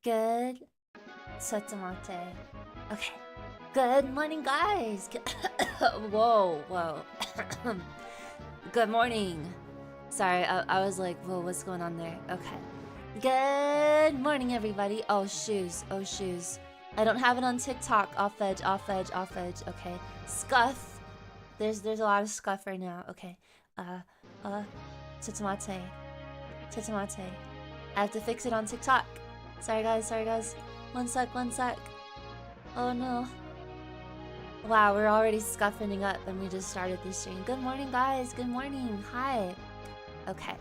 Good. Sotomate. Okay. Good morning, guys. Whoa, whoa. Good morning. Sorry, I was like, whoa, what's going on there? Okay. Good morning, everybody. Oh, shoes. Oh, shoes. I don't have it on TikTok. Off edge, off edge, off edge. Okay. Scuff. There's a lot of scuff right now. Okay. Sotomate. Sotomate. I have to fix it on TikTok. Sorry, guys. Sorry, guys. One sec, one sec. Oh, no. Wow, we're already scuffing up and we just started this stream. Good morning, guys. Good morning. Hi. Okay.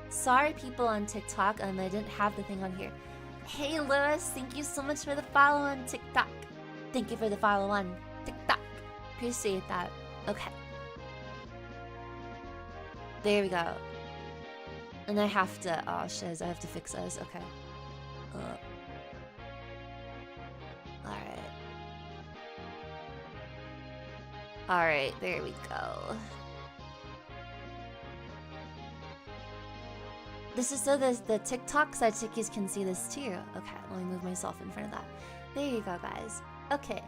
Sorry, people on TikTok. I didn't have the thing on here. Hey, Lewis. Thank you so much for the follow on TikTok. Thank you for the follow on TikTok. Appreciate that. Okay. There we go. And I have to... Oh, shiz. I have to fix this. Okay. Alright. Alright, there we go. This is so the TikTok side chickies can see this too. Okay, let me move myself in front of that. There you go, guys. Okay.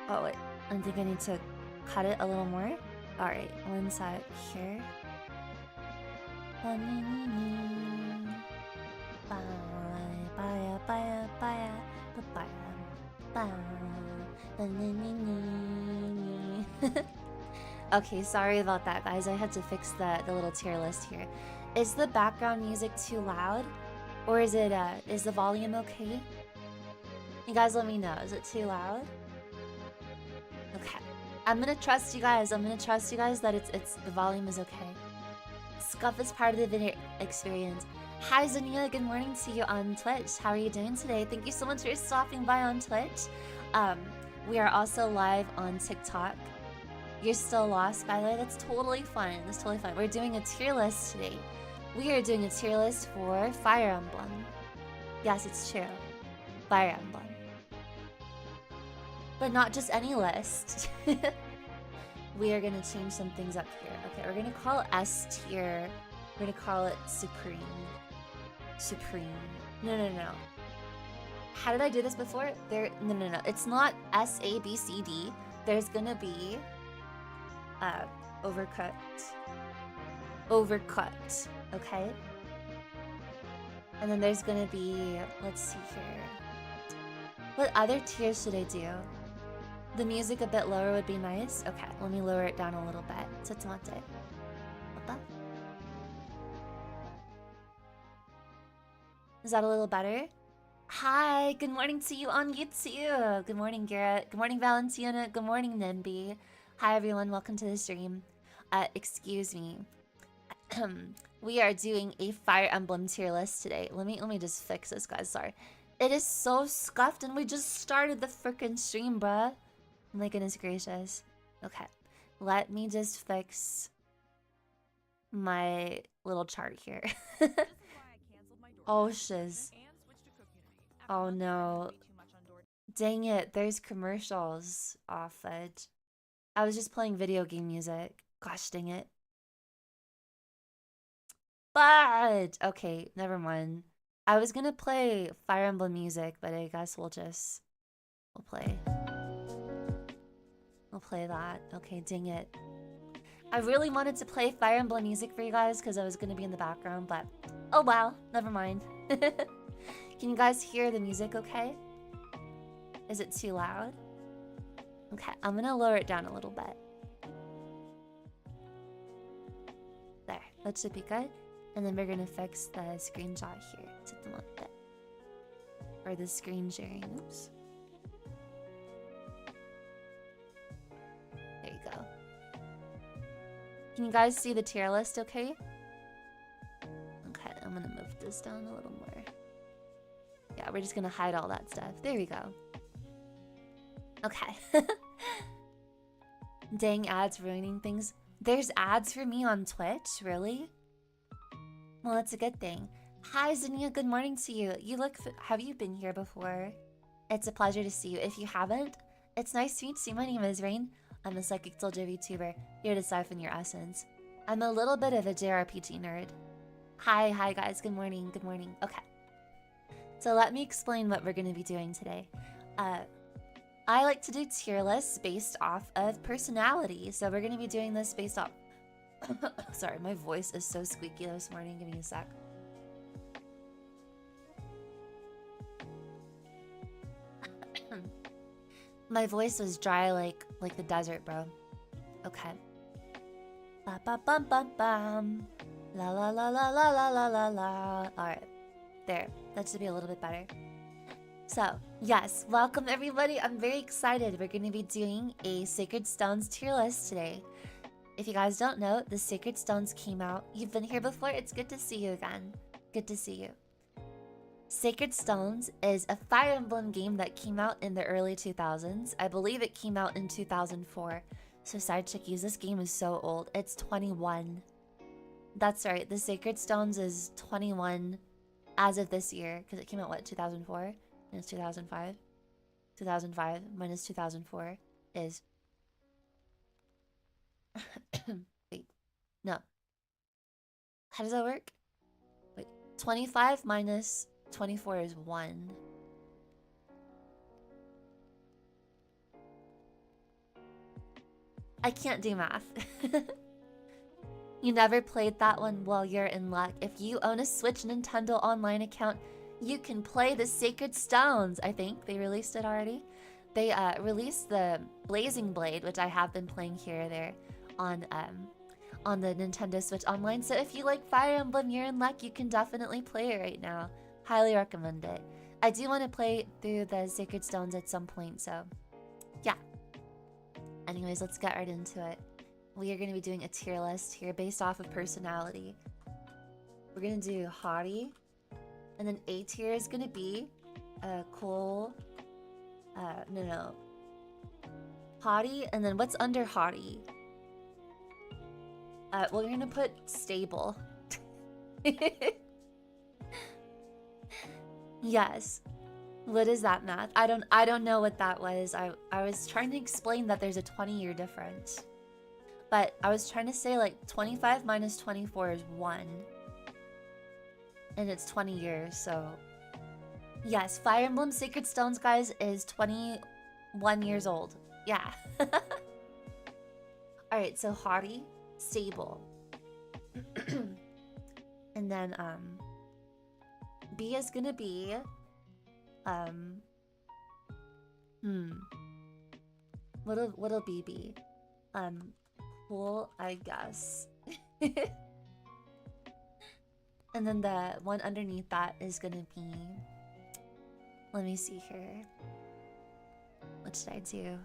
Oh, wait. I think I need to cut it a little more. Alright, one side here. Okay, sorry about that, guys. I had to fix the little tier list here. Is the background music too loud? Or is it is the volume okay? You guys let me know. Is it too loud? Okay. I'm gonna trust you guys. I'm gonna trust you guys that it's the volume is okay. Scuff is part of the video experience. Hi Zania, good morning to you on Twitch. How are you doing today? Thank you so much for stopping by on Twitch. We are also live on TikTok. You're still lost, by the way. That's totally fine. That's totally fine. We're doing a tier list today. We are doing a tier list for Fire Emblem. Yes, it's true. Fire Emblem. But not just any list. We are gonna change some things up here. Okay, we're gonna call it S tier. We're gonna call it Supreme. Supreme. No. How did I do this before? No. It's not S, A, B, C, D. There's gonna be Overcooked. Okay? And then there's gonna be, let's see here. What other tiers should I do? The music a bit lower would be nice. Okay, let me lower it down a little bit. Sotomate. What? Is that a little better? Hi, good morning to you on YouTube. Good morning, Garrett. Good morning, Valentina. Good morning, Nimby. Hi, everyone. Welcome to the stream. Excuse me. We are doing a Fire Emblem tier list today. Let me just fix this, guys. Sorry. It is so scuffed, and we just started the frickin' stream, bruh. My goodness gracious. Okay. Let me just fix my little chart here. Oh, shiz. Oh, no. Dang it. There's commercials off edge. I was just playing video game music. Gosh dang it. But okay, never mind. I was gonna play Fire Emblem music, but I guess we'll play that. Okay, dang it. I really wanted to play Fire Emblem music for you guys because I was gonna be in the background, but oh well, never mind. Can you guys hear the music okay? Is it too loud? Okay, I'm gonna lower it down a little bit. There, that should be good. And then we're gonna fix the screenshot here. Or the screen sharing. Oops. There you go. Can you guys see the tier list okay? Okay, I'm gonna move this down a little more. Yeah, we're just gonna hide all that stuff. There we go. Okay. Dang, ads ruining things. There's ads for me on Twitch? Really? Well, that's a good thing. Hi, Zinnia. Good morning to you. Have you been here before? It's a pleasure to see you. If you haven't, it's nice to meet you. My name is Rain. I'm a psychic soldier VTuber, here to siphon your essence. I'm a little bit of a JRPG nerd. Hi guys. Good morning. Okay. So let me explain what we're going to be doing today. I like to do tier lists based off of personality. So we're going to be doing this based off... Sorry, my voice is so squeaky this morning. Give me a sec. My voice was dry like the desert, bro. Okay. Ba ba bum bum bum. La la la la la la la la la. Alright. There. That should be a little bit better. So, yes, welcome everybody. I'm very excited. We're going to be doing a Sacred Stones tier list today. If you guys don't know, the Sacred Stones came out. You've been here before. It's good to see you again. Good to see you. Sacred Stones is a Fire Emblem game that came out in the early 2000s. I believe it came out in 2004. So side chickies, this game is so old. It's 21. That's right. The Sacred Stones is 21 as of this year. Because it came out, what, 2004? And it's 2005. 2005 minus 2004 is... Wait. No. How does that work? Wait. 25 minus 24 is 1. I can't do math. You never played that one? Well, you're in luck. If you own a Switch Nintendo Online account, you can play the Sacred Stones. I think they released it already. They released the Blazing Blade, which I have been playing here or there on the Nintendo Switch Online. So if you like Fire Emblem, you're in luck. You can definitely play it right now. Highly recommend it. I do want to play through the Sacred Stones at some point, so yeah. Anyways, let's get right into it. We are going to be doing a tier list here based off of personality. We're going to do haughty, and then A tier is going to be cool. No. Haughty, and then what's under haughty? We're going to put stable. Yes. What is that math? I don't know what that was. I was trying to explain that there's a 20-year difference. But I was trying to say like 25 minus 24 is 1. And it's 20 years, so... Yes, Fire Emblem Sacred Stones, guys, is 21 years old. Yeah. Alright, so haughty, stable. And then, B is gonna be... What'll B be? Cool, I guess. And then the one underneath that is gonna be... Let me see here. What should I do?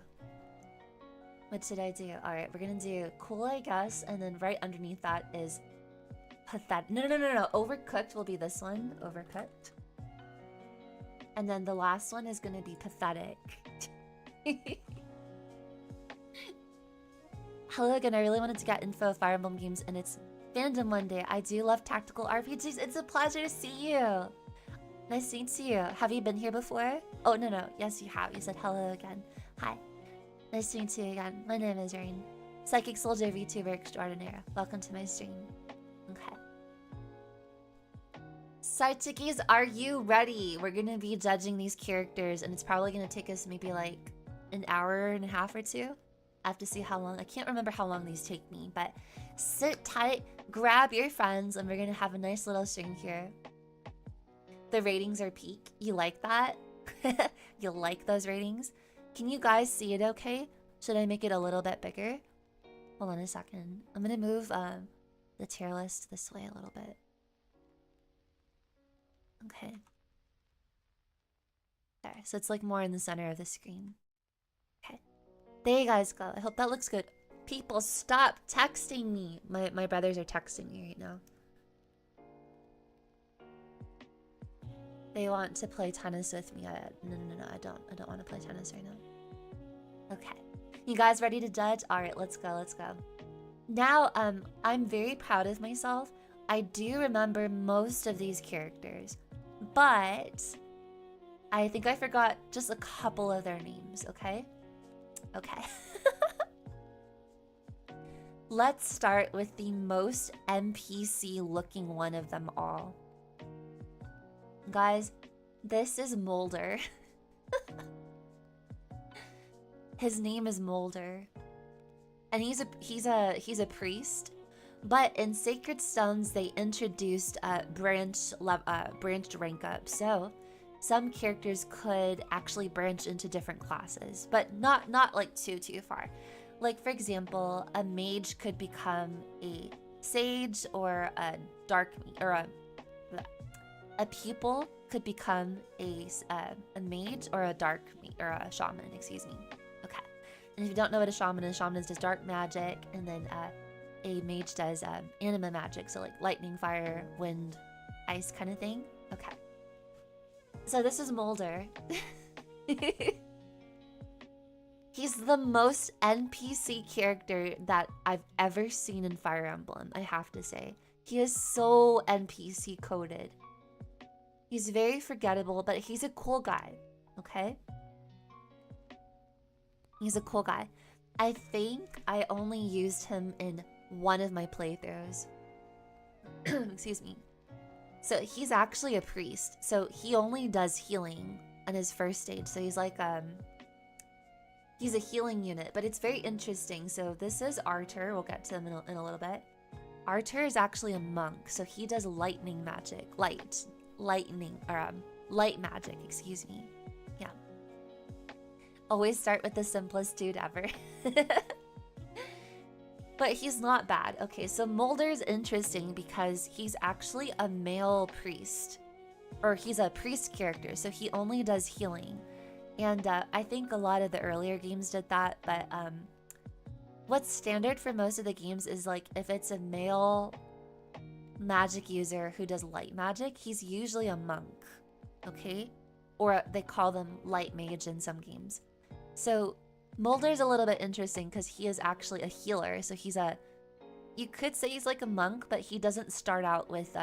What should I do? Alright, we're gonna do cool, I guess, and then right underneath that is pathetic. No. Overcooked will be this one. Overcooked. And then the last one is gonna be pathetic. Hello again, I really wanted to get info of Fire Emblem games and its fandom one day. I do love tactical RPGs. It's a pleasure to see you. Nice to see you. Have you been here before? Oh, no. Yes, you have. You said hello again. Hi. Nice to meet you again. My name is Raein. Psychic Soldier VTuber Extraordinaire. Welcome to my stream. Okay. Side chickies, are you ready? We're gonna be judging these characters and it's probably gonna take us maybe like an hour and a half or two. I have to see how long. I can't remember how long these take me, but sit tight, grab your friends, and we're gonna have a nice little stream here. The ratings are peak. You like that? You like those ratings? Can you guys see it okay? Should I make it a little bit bigger? Hold on a second. I'm gonna move the tier list this way a little bit. Okay. There, so it's like more in the center of the screen. Okay. There you guys go. I hope that looks good. People, stop texting me. My brothers are texting me right now. They want to play tennis with me. No, I don't want to play tennis right now. Okay. You guys ready to judge? Alright, let's go. Now, I'm very proud of myself. I do remember most of these characters, but I think I forgot just a couple of their names, okay? Okay. Let's start with the most NPC looking one of them all. Guys, This is Molder. His name is Molder. And he's a priest. But in Sacred Stones, they introduced branched rank up. So some characters could actually branch into different classes, but not like too far. Like for example, a mage could become a sage, or a dark or a pupil could become a mage, or a dark or a shaman. Excuse me. Okay. And if you don't know what a shaman is just dark magic, and then a mage does anima magic, so like lightning, fire, wind, ice kind of thing. Okay. So this is Molder. He's the most NPC character that I've ever seen in Fire Emblem, I have to say. He is so NPC coded. He's very forgettable, but he's a cool guy, okay? He's a cool guy. I think I only used him in one of my playthroughs. Excuse me. So he's actually a priest. So he only does healing on his first stage. So he's like he's a healing unit, but it's very interesting. So this is Arthur. We'll get to him in a little bit. Arthur is actually a monk, so he does lightning magic, light magic. Excuse me. Yeah. Always start with the simplest dude ever. But he's not bad. Okay, so Molder's interesting because he's actually a male priest. Or he's a priest character, so he only does healing. And I think a lot of the earlier games did that, but what's standard for most of the games is like if it's a male magic user who does light magic, he's usually a monk, okay? Or they call them light mage in some games. So Molder's a little bit interesting because he is actually a healer. So he's you could say he's like a monk, but he doesn't start out with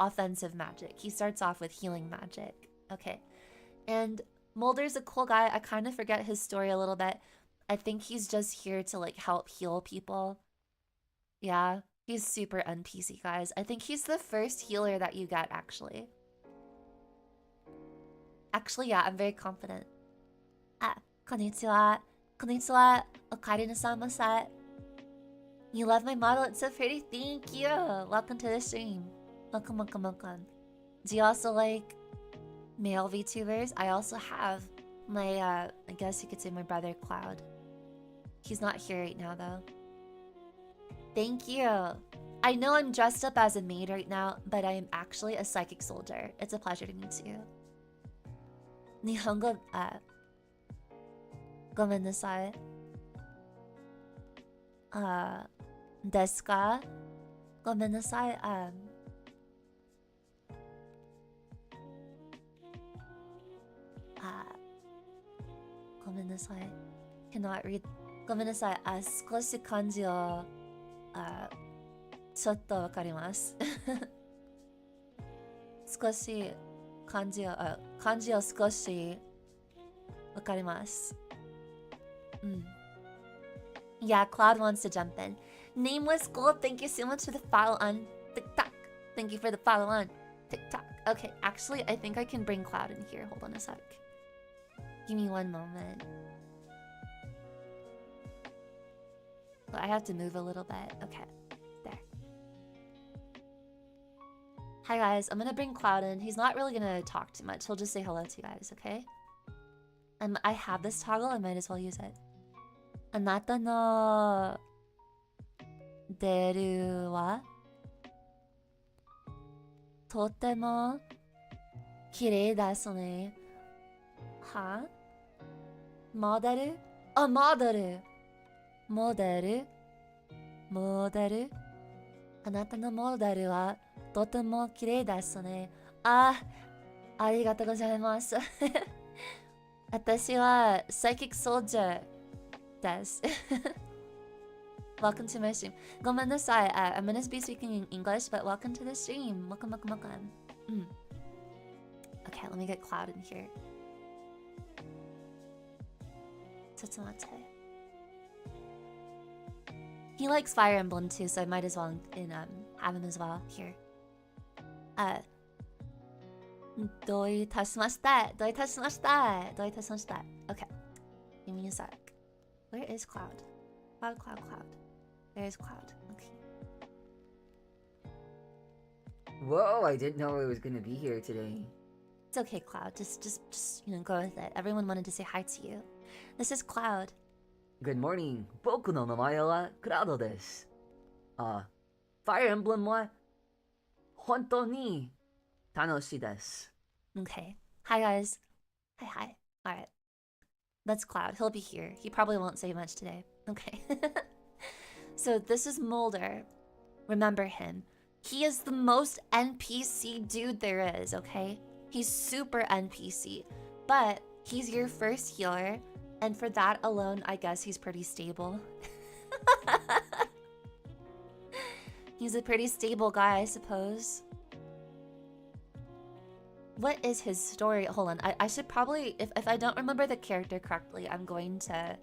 offensive magic. He starts off with healing magic. Okay. And Molder's a cool guy. I kind of forget his story a little bit. I think he's just here to like help heal people. Yeah, he's super NPC, guys. I think he's the first healer that you get, actually. Actually, yeah, I'm very confident. Ah. Konnichiwa. Konnichiwa. Okaeri nasamase. You love my model. It's so pretty. Thank you. Welcome to the stream. Welcome, welcome, welcome. Do you also like male VTubers? I also have my, I guess you could say my brother, Cloud. He's not here right now, though. Thank you. I know I'm dressed up as a maid right now, but I am actually a psychic soldier. It's a pleasure to meet you. Nihongo, ごめんなさい。ですか？ごめんなさい。ごめんなさい。cannot read. ごめんなさい。少し漢字をちょっとわかります。少し漢字を少しわかります。Yeah, Cloud wants to jump in. Nameless Gold, thank you so much for the follow on TikTok. Thank you for the follow on TikTok. Okay, actually, I think I can bring Cloud in here. Hold on a sec. Give me one moment. Well, I have to move a little bit. Okay, there. Hi guys, I'm gonna bring Cloud in. He's not really gonna talk too much. He'll just say hello to you guys, okay? I have this toggle, I might as well use it. あなたの出るはとても綺麗ですね。は？モデル？あ、モデル。モデル？モデル？あなたのモデルはとても綺麗ですね。ありがとうございます。私はPsychic Soldier です。Welcome to my stream. ごめんなさい。I'm gonna be speaking in English, but welcome to the stream. Welcome, welcome, welcome. Okay, let me get Cloud in here. ちょっと待って。He likes Fire Emblem too, so I might as well have him as well here. 도이타시마시타. 도이타시마시타. 도이타시마시타. Okay. Give me a sec. Where is Cloud? Cloud. There's Cloud. Okay. Whoa, I didn't know I was gonna be here today. It's okay, Cloud. Just go with it. Everyone wanted to say hi to you. This is Cloud. Good morning. 僕の名前はクラウドです。Fire Emblem は本当に楽しいです。 Okay. Hi, guys. Hi. Alright. That's Cloud. He'll be here. He probably won't say much today. Okay. So this is Mulder. Remember him. He is the most NPC dude there is, okay? He's super NPC. But he's your first healer. And for that alone, I guess he's pretty stable. He's a pretty stable guy, I suppose. What is his story? Hold on, I should probably, if I don't remember the character correctly, I'm going to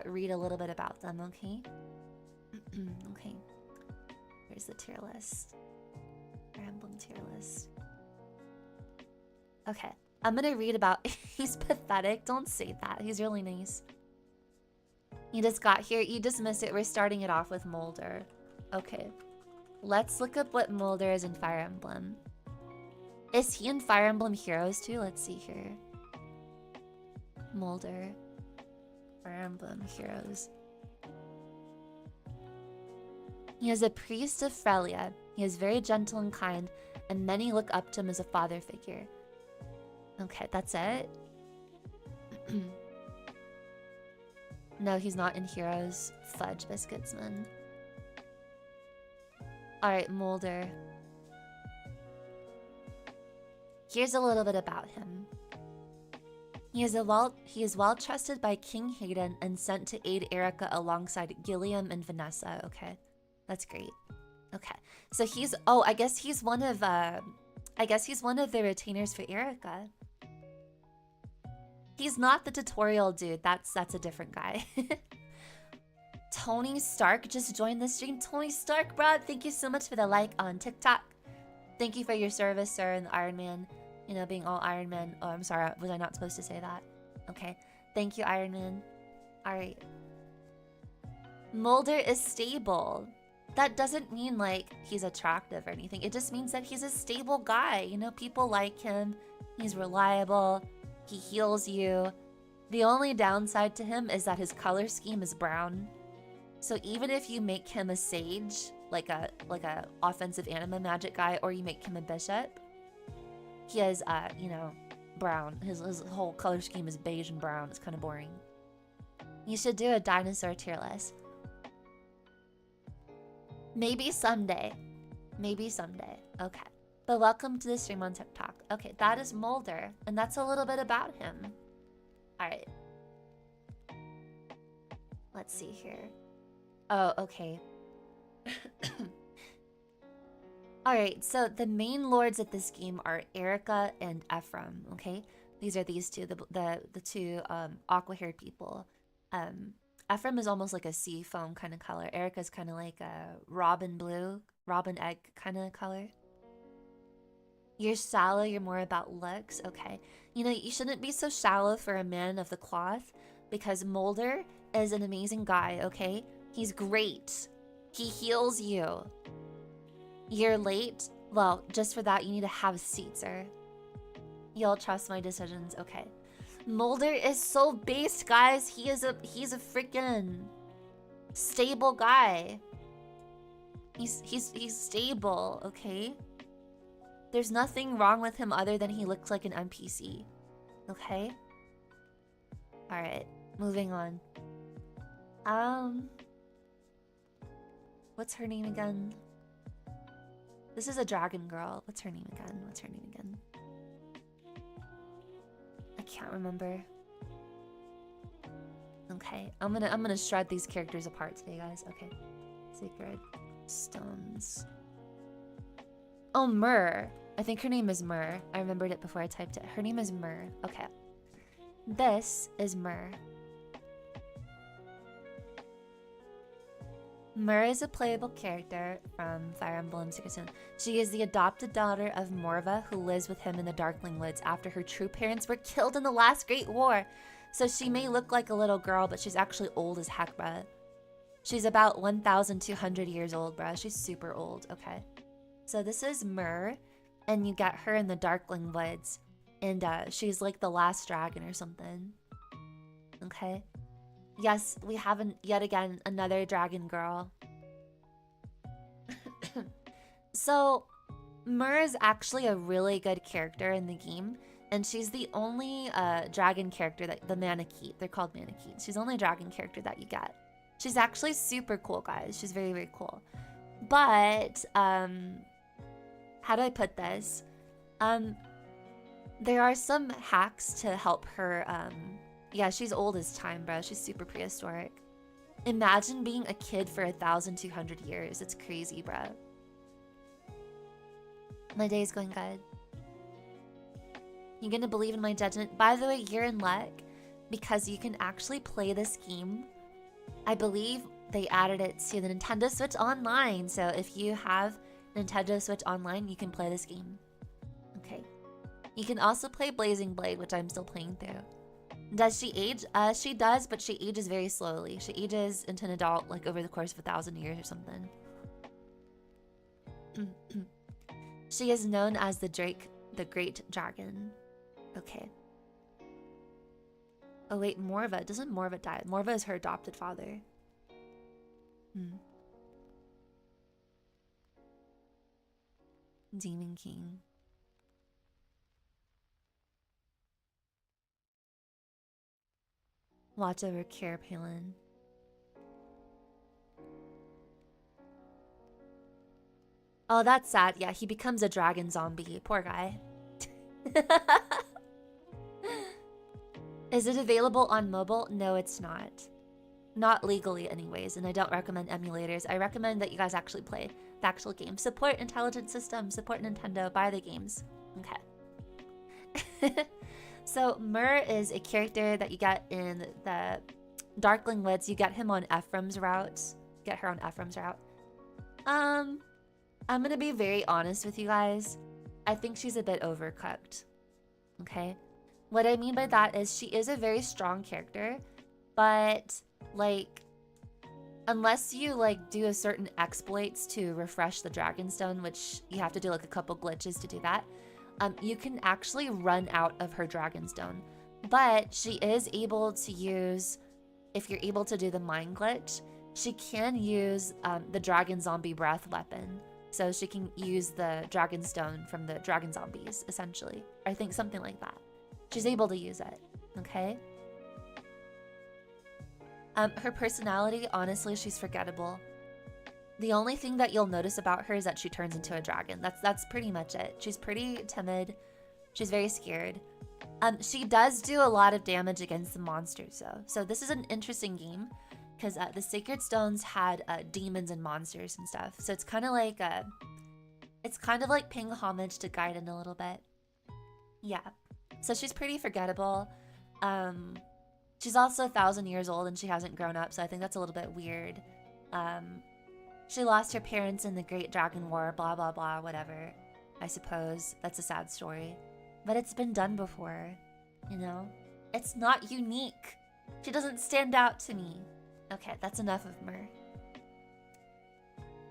read a little bit about them, okay? Okay. Here's the tier list. Fire Emblem tier list. Okay, I'm gonna read about... He's pathetic, don't say that. He's really nice. You just got here, you dismiss it. We're starting it off with Mulder. Okay. Let's look up what Mulder is in Fire Emblem. Is he in Fire Emblem Heroes too? Let's see here. Mulder. Fire Emblem Heroes. He is a priest of Frelia. He is very gentle and kind, and many look up to him as a father figure. Okay, that's it? No, he's not in Heroes. Fudge biscuits, man. Alright, Mulder. Here's a little bit about him. He is well trusted by King Hayden and sent to aid Erica alongside Gilliam and Vanessa. Okay, that's great. Okay, so he's I guess he's one of the retainers for Erica. He's not the tutorial dude. That's a different guy. Tony Stark just joined the stream. Tony Stark, bro, thank you so much for the like on TikTok. Thank you for your service, sir, and the Iron Man. You know, being all Iron Man. Oh, I'm sorry. Was I not supposed to say that? Okay. Thank you, Iron Man. Alright. Mulder is stable. That doesn't mean, like, he's attractive or anything. It just means that he's a stable guy. You know, people like him. He's reliable. He heals you. The only downside to him is that his color scheme is brown. So even if you make him a sage, like a offensive anima magic guy, or you make him a bishop, he has, you know, brown. His whole color scheme is beige and brown. It's kind of boring. You should do a dinosaur tier list. Maybe someday. Maybe someday. Okay. But welcome to the stream on TikTok. Okay, that is Mulder. And that's a little bit about him. Alright. Let's see here. Oh, okay. Alright, so the main lords of this game are Erica and Ephraim, okay? These are these two, the two aqua-haired people. Ephraim is almost like a sea foam kind of color. Erica's kind of like a robin blue, robin egg kind of color. You're shallow, you're more about looks, okay. You know, you shouldn't be so shallow for a man of the cloth, because Mulder is an amazing guy, okay? He's great. He heals you. You're late? Well, just for that, you need to have a seat, sir. You'll trust my decisions, okay. Mulder is so based, guys. He's a freaking stable guy. He's stable, okay? There's nothing wrong with him other than he looks like an NPC. Okay? Alright, moving on. What's her name again? This is a dragon girl. What's her name again? I can't remember. Okay, I'm gonna shred these characters apart today, guys. Okay. Sacred stones. Oh, Myrrh. I think her name is Myrrh. I remembered it before I typed it. Her name is Myrrh. Okay. This is Myrrh. Myr is a playable character from Fire Emblem Secret Sun. She is the adopted daughter of Morva, who lives with him in the Darkling Woods after her true parents were killed in the last Great War. So she may look like a little girl, but she's actually old as heck, bruh. She's about 1,200 years old, bruh. She's super old. Okay. So this is Myr, and you get her in the Darkling Woods. And she's like the last dragon or something. Okay. Yes, we have yet again another dragon girl. So, Myr is actually a really good character in the game, and she's the only dragon character that the Manakete. They're called Manakete. She's the only dragon character that you get. She's actually super cool, guys. She's very, very cool. But how do I put this? There are some hacks to help her. Yeah, she's old as time, bro. She's super prehistoric. Imagine being a kid for 1,200 years. It's crazy, bro. My day's going good. You're gonna believe in my judgment. By the way, you're in luck because you can actually play this game. I believe they added it to the Nintendo Switch Online. So if you have Nintendo Switch Online, you can play this game. Okay. You can also play Blazing Blade, which I'm still playing through. Does she age? She does, but she ages very slowly. She ages into an adult like over the course of 1,000 years or something. She is known as the Great Dragon. Okay. Oh wait, Morva. Doesn't Morva die? Morva is her adopted father. Demon King. Watch over Care Palin. Oh, that's sad. Yeah, he becomes a dragon zombie. Poor guy. Is it available on mobile? No, it's not. Not legally anyways, and I don't recommend emulators. I recommend that you guys actually play the actual game. Support Intelligent Systems, support Nintendo, buy the games. Okay. So, Myr is a character that you get in the Darkling Woods. You get him on Ephraim's route. Get her on Ephraim's route. I'm gonna be very honest with you guys. I think she's a bit overcooked. Okay? What I mean by that is she is a very strong character, but, like, unless you, like, do a certain exploits to refresh the Dragonstone, which you have to do, like, a couple glitches to do that, you can actually run out of her Dragonstone. But she is able to use, if you're able to do the mind glitch, she can use the Dragon Zombie Breath weapon. So she can use the Dragonstone from the Dragon Zombies, essentially. I think something like that. She's able to use it, okay? Her personality, honestly, she's forgettable. The only thing that you'll notice about her is that she turns into a dragon. That's pretty much it. She's pretty timid. She's very scared. She does do a lot of damage against the monsters, though. So this is an interesting game because the Sacred Stones had demons and monsters and stuff. So it's kind of like paying homage to Gaiden a little bit. Yeah. So she's pretty forgettable. She's also 1,000 years old and she hasn't grown up, so I think that's a little bit weird. She lost her parents in the Great Dragon War, blah, blah, blah, whatever. I suppose that's a sad story. But it's been done before, you know? It's not unique. She doesn't stand out to me. Okay, that's enough of Myr.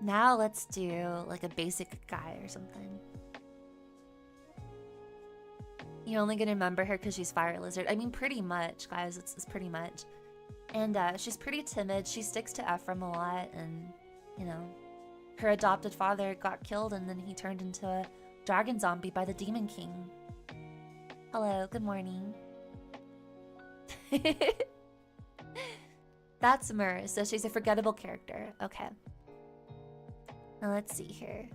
Now let's do like a basic guy or something. You're only gonna remember her because she's Fire Lizard. I mean, pretty much, guys. It's pretty much. And she's pretty timid. She sticks to Ephraim a lot, and you know, her adopted father got killed and then he turned into a dragon zombie by the Demon King. Hello, good morning. That's Myr, so she's a forgettable character. Okay. Now let's see here.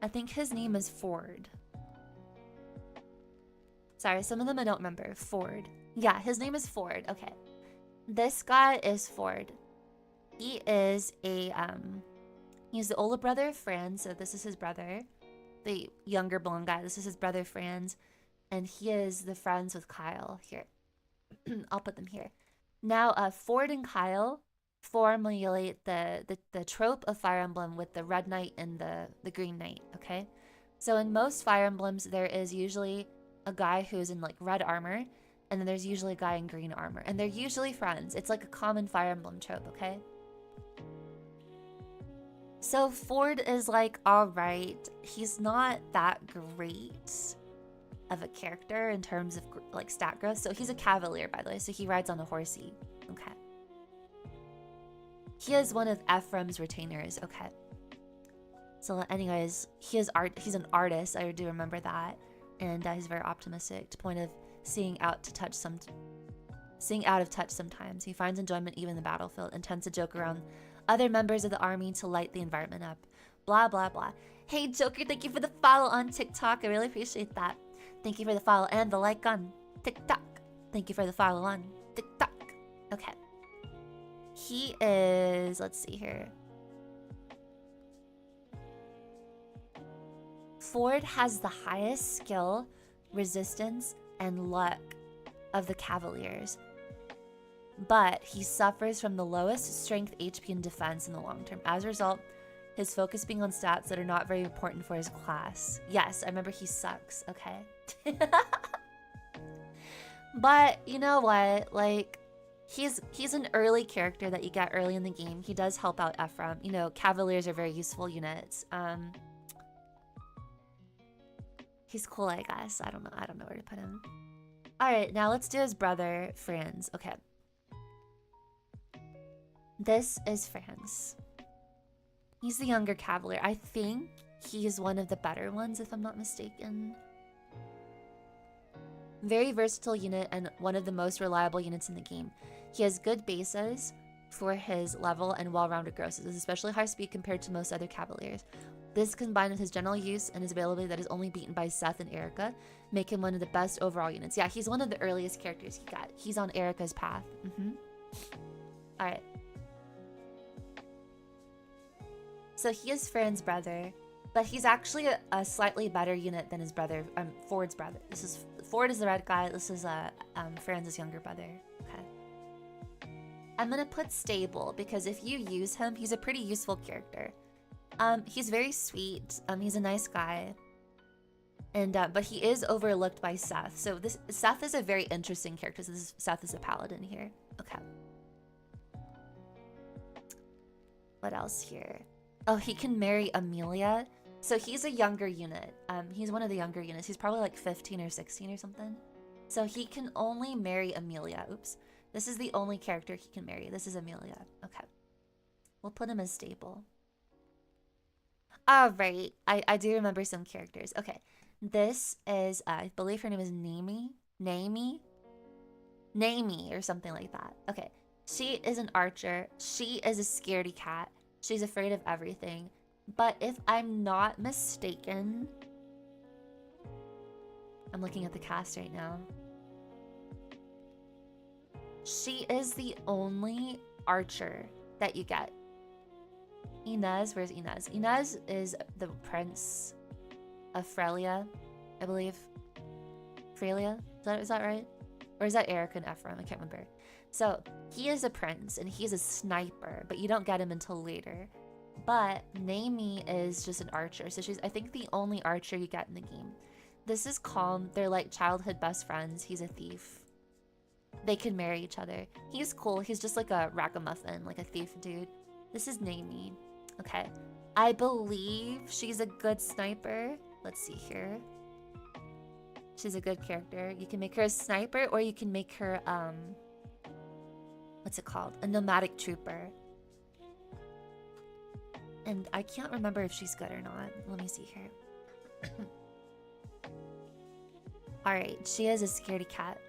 I think his name is Ford. Sorry, some of them I don't remember. Ford. Yeah, his name is Ford. Okay. This guy is Ford. He is a, he's the older brother of Franz, so this is his brother. The younger blonde guy, this is his brother Franz. And he is the friends with Kyle. Here. I'll put them here. Now, Ford and Kyle formulate the trope of Fire Emblem with the red knight and the green knight, okay? So in most Fire Emblems, there is usually a guy who's in like red armor, and then there's usually a guy in green armor, and they're usually friends. It's like a common Fire Emblem trope, okay? So Ford is like, all right, he's not that great of a character in terms of like stat growth. So he's a cavalier, by the way, so he rides on a horsey, okay? He is one of Ephraim's retainers, okay? So anyways, he's an artist, I do remember that. And he's very optimistic, to the point of seeing out of touch sometimes. He finds enjoyment even in the battlefield and tends to joke around other members of the army to light the environment up. Blah, blah, blah. Hey, Joker, thank you for the follow on TikTok. I really appreciate that. Thank you for the follow and the like on TikTok. Thank you for the follow on TikTok. Okay. He is, let's see here. Ford has the highest skill, resistance, and luck of the Cavaliers, but he suffers from the lowest strength, HP, and defense in the long term. As a result, his focus being on stats that are not very important for his class. Yes, I remember he sucks, okay? But you know what? Like, he's an early character that you get early in the game. He does help out Ephraim. You know, Cavaliers are very useful units. He's cool, I guess. I don't know where to put him. All right, now let's do his brother, Franz. Okay. This is Franz. He's the younger Cavalier. I think he's one of the better ones, if I'm not mistaken. Very versatile unit and one of the most reliable units in the game. He has good bases for his level and well-rounded grosses, especially high speed compared to most other Cavaliers. This, combined with his general use and his availability that is only beaten by Seth and Erica, make him one of the best overall units. Yeah, he's one of the earliest characters he got. He's on Erica's path. Alright. So he is Fran's brother, but he's actually a slightly better unit than his brother, Ford's brother. Ford is the red guy. This is Fran's younger brother. Okay. I'm gonna put stable because if you use him, he's a pretty useful character. He's very sweet. He's a nice guy. And but he is overlooked by Seth. So Seth is a very interesting character. So Seth is a paladin here. Okay. What else here? Oh, he can marry Amelia. So he's a younger unit. He's one of the younger units. He's probably like 15 or 16 or something. So he can only marry Amelia. Oops. This is the only character he can marry. This is Amelia. Okay. We'll put him as stable. All right. I do remember some characters. Okay. This is, I believe her name is Naomi or something like that. Okay. She is an archer. She is a scaredy cat. She's afraid of everything. But if I'm not mistaken, I'm looking at the cast right now. She is the only archer that you get. Inez, where's Inez? Inez is the prince of Frelia, I believe. Frelia? Is that right? Or is that Eric and Ephraim? I can't remember. So he is a prince and he's a sniper, but you don't get him until later. But Naomi is just an archer, so she's, I think, the only archer you get in the game. This is Calm. They're like childhood best friends. He's a thief. They can marry each other. He's cool. He's just like a ragamuffin, like a thief dude. This is Naomi. Okay. I believe she's a good sniper. Let's see here. She's a good character. You can make her a sniper or you can make her, what's it called? A nomadic trooper. And I can't remember if she's good or not. Let me see here. Alright, she is a scaredy cat.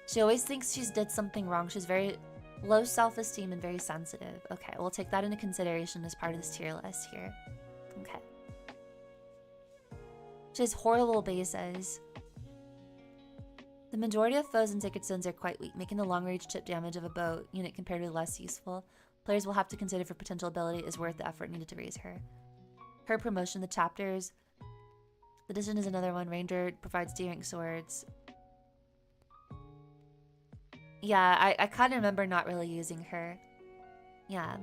She always thinks she's did something wrong. She's very low self-esteem and very sensitive. Okay, we'll take that into consideration as part of this tier list here. Okay. She has horrible bases. The majority of foes in Sacred Stones are quite weak, making the long-range chip damage of a bow unit comparatively less useful. Players will have to consider if her potential ability is worth the effort needed to raise her. Her promotion, the chapters. The Edition is another one. Ranger provides D-rank swords. Yeah, I kind of remember not really using her. Yeah.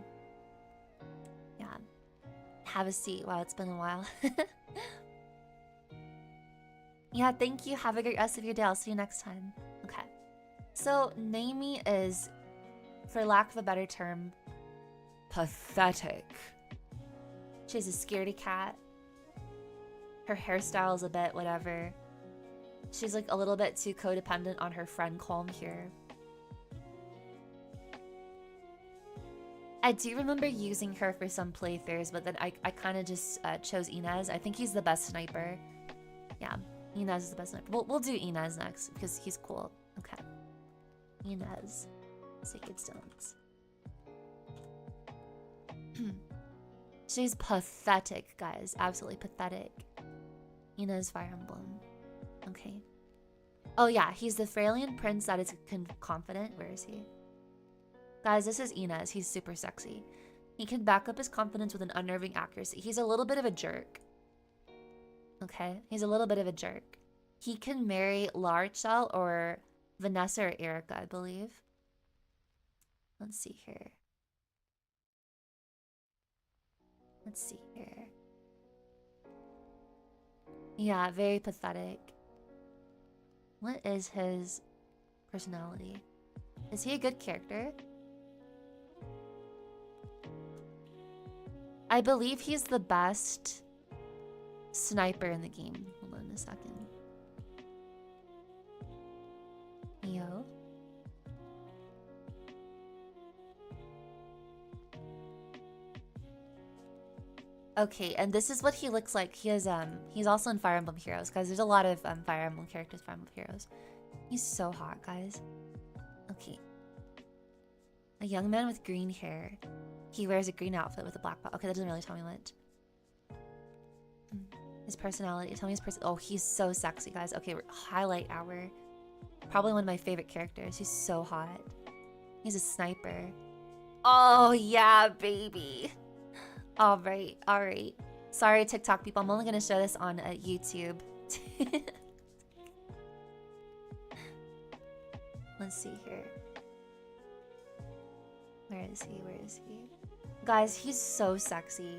Yeah. Have a seat. Wow, it's been a while. Yeah, thank you. Have a great rest of your day. I'll see you next time. Okay. So, Naomi is, for lack of a better term, pathetic. She's a scaredy cat. Her hairstyle's a bit whatever. She's like a little bit too codependent on her friend Colm here. I do remember using her for some playthroughs, but then I kind of just chose Inez. I think he's the best sniper. Yeah, Inez is the best sniper. We'll do Inez next because he's cool. Okay. Inez. Sacred Stones. She's pathetic, guys. Absolutely pathetic. Inez Fire Emblem. Okay. Oh yeah, he's the Fralian prince that is confident. Where is he? Guys, this is Inez. He's super sexy. He can back up his confidence with an unnerving accuracy. He's a little bit of a jerk. Okay? He's a little bit of a jerk. He can marry Larchel or Vanessa or Erica, I believe. Let's see here. Let's see here. Yeah, very pathetic. What is his personality? Is he a good character? I believe he's the best sniper in the game. Hold on a second. Yo. Okay, and this is what he looks like. He's also in Fire Emblem Heroes, guys. There's a lot of Fire Emblem characters, Fire Emblem Heroes. He's so hot, guys. Okay. A young man with green hair. He wears a green outfit with a black belt. Okay, that doesn't really tell me much. His personality. Tell me his person. Oh, he's so sexy, guys. Okay, highlight hour. Probably one of my favorite characters. He's so hot. He's a sniper. Oh, yeah, baby. All right, all right. Sorry, TikTok people. I'm only going to show this on YouTube. Let's see here. Where is he? Where is he? Guys, he's so sexy.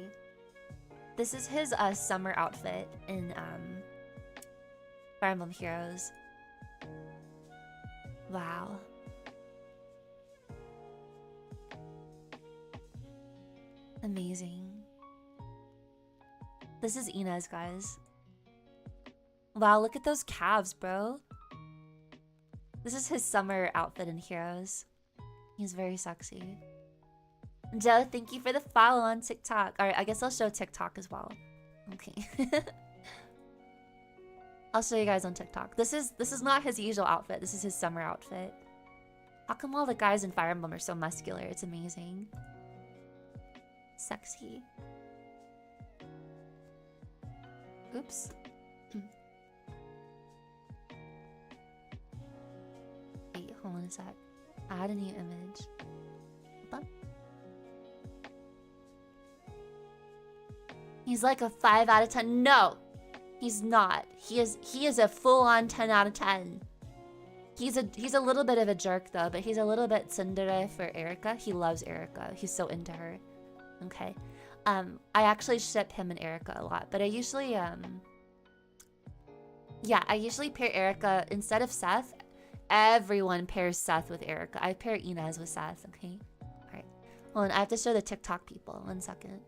This is his summer outfit in Fire Emblem Heroes. Wow. Amazing. This is Inez, guys. Wow, look at those calves, bro. This is his summer outfit in Heroes. He's very sexy. Joe, thank you for the follow on TikTok. Alright, I guess I'll show TikTok as well. Okay. I'll show you guys on TikTok. This is not his usual outfit. This is his summer outfit. How come all the guys in Fire Emblem are so muscular? It's amazing. Sexy. Oops. Wait, hold on a sec. Add a new image. Hold on. He's like a 5 out of 10. No, he's not. He is a full-on 10 out of 10. He's a little bit of a jerk though, but he's a little bit tsundere for Erica. He loves Erica. He's so into her. Okay. I actually ship him and Erica a lot, but I usually yeah, I usually pair Erica instead of Seth. Everyone pairs Seth with Erica. I pair Inez with Seth, okay? Alright. Hold on, I have to show the TikTok people. 1 second.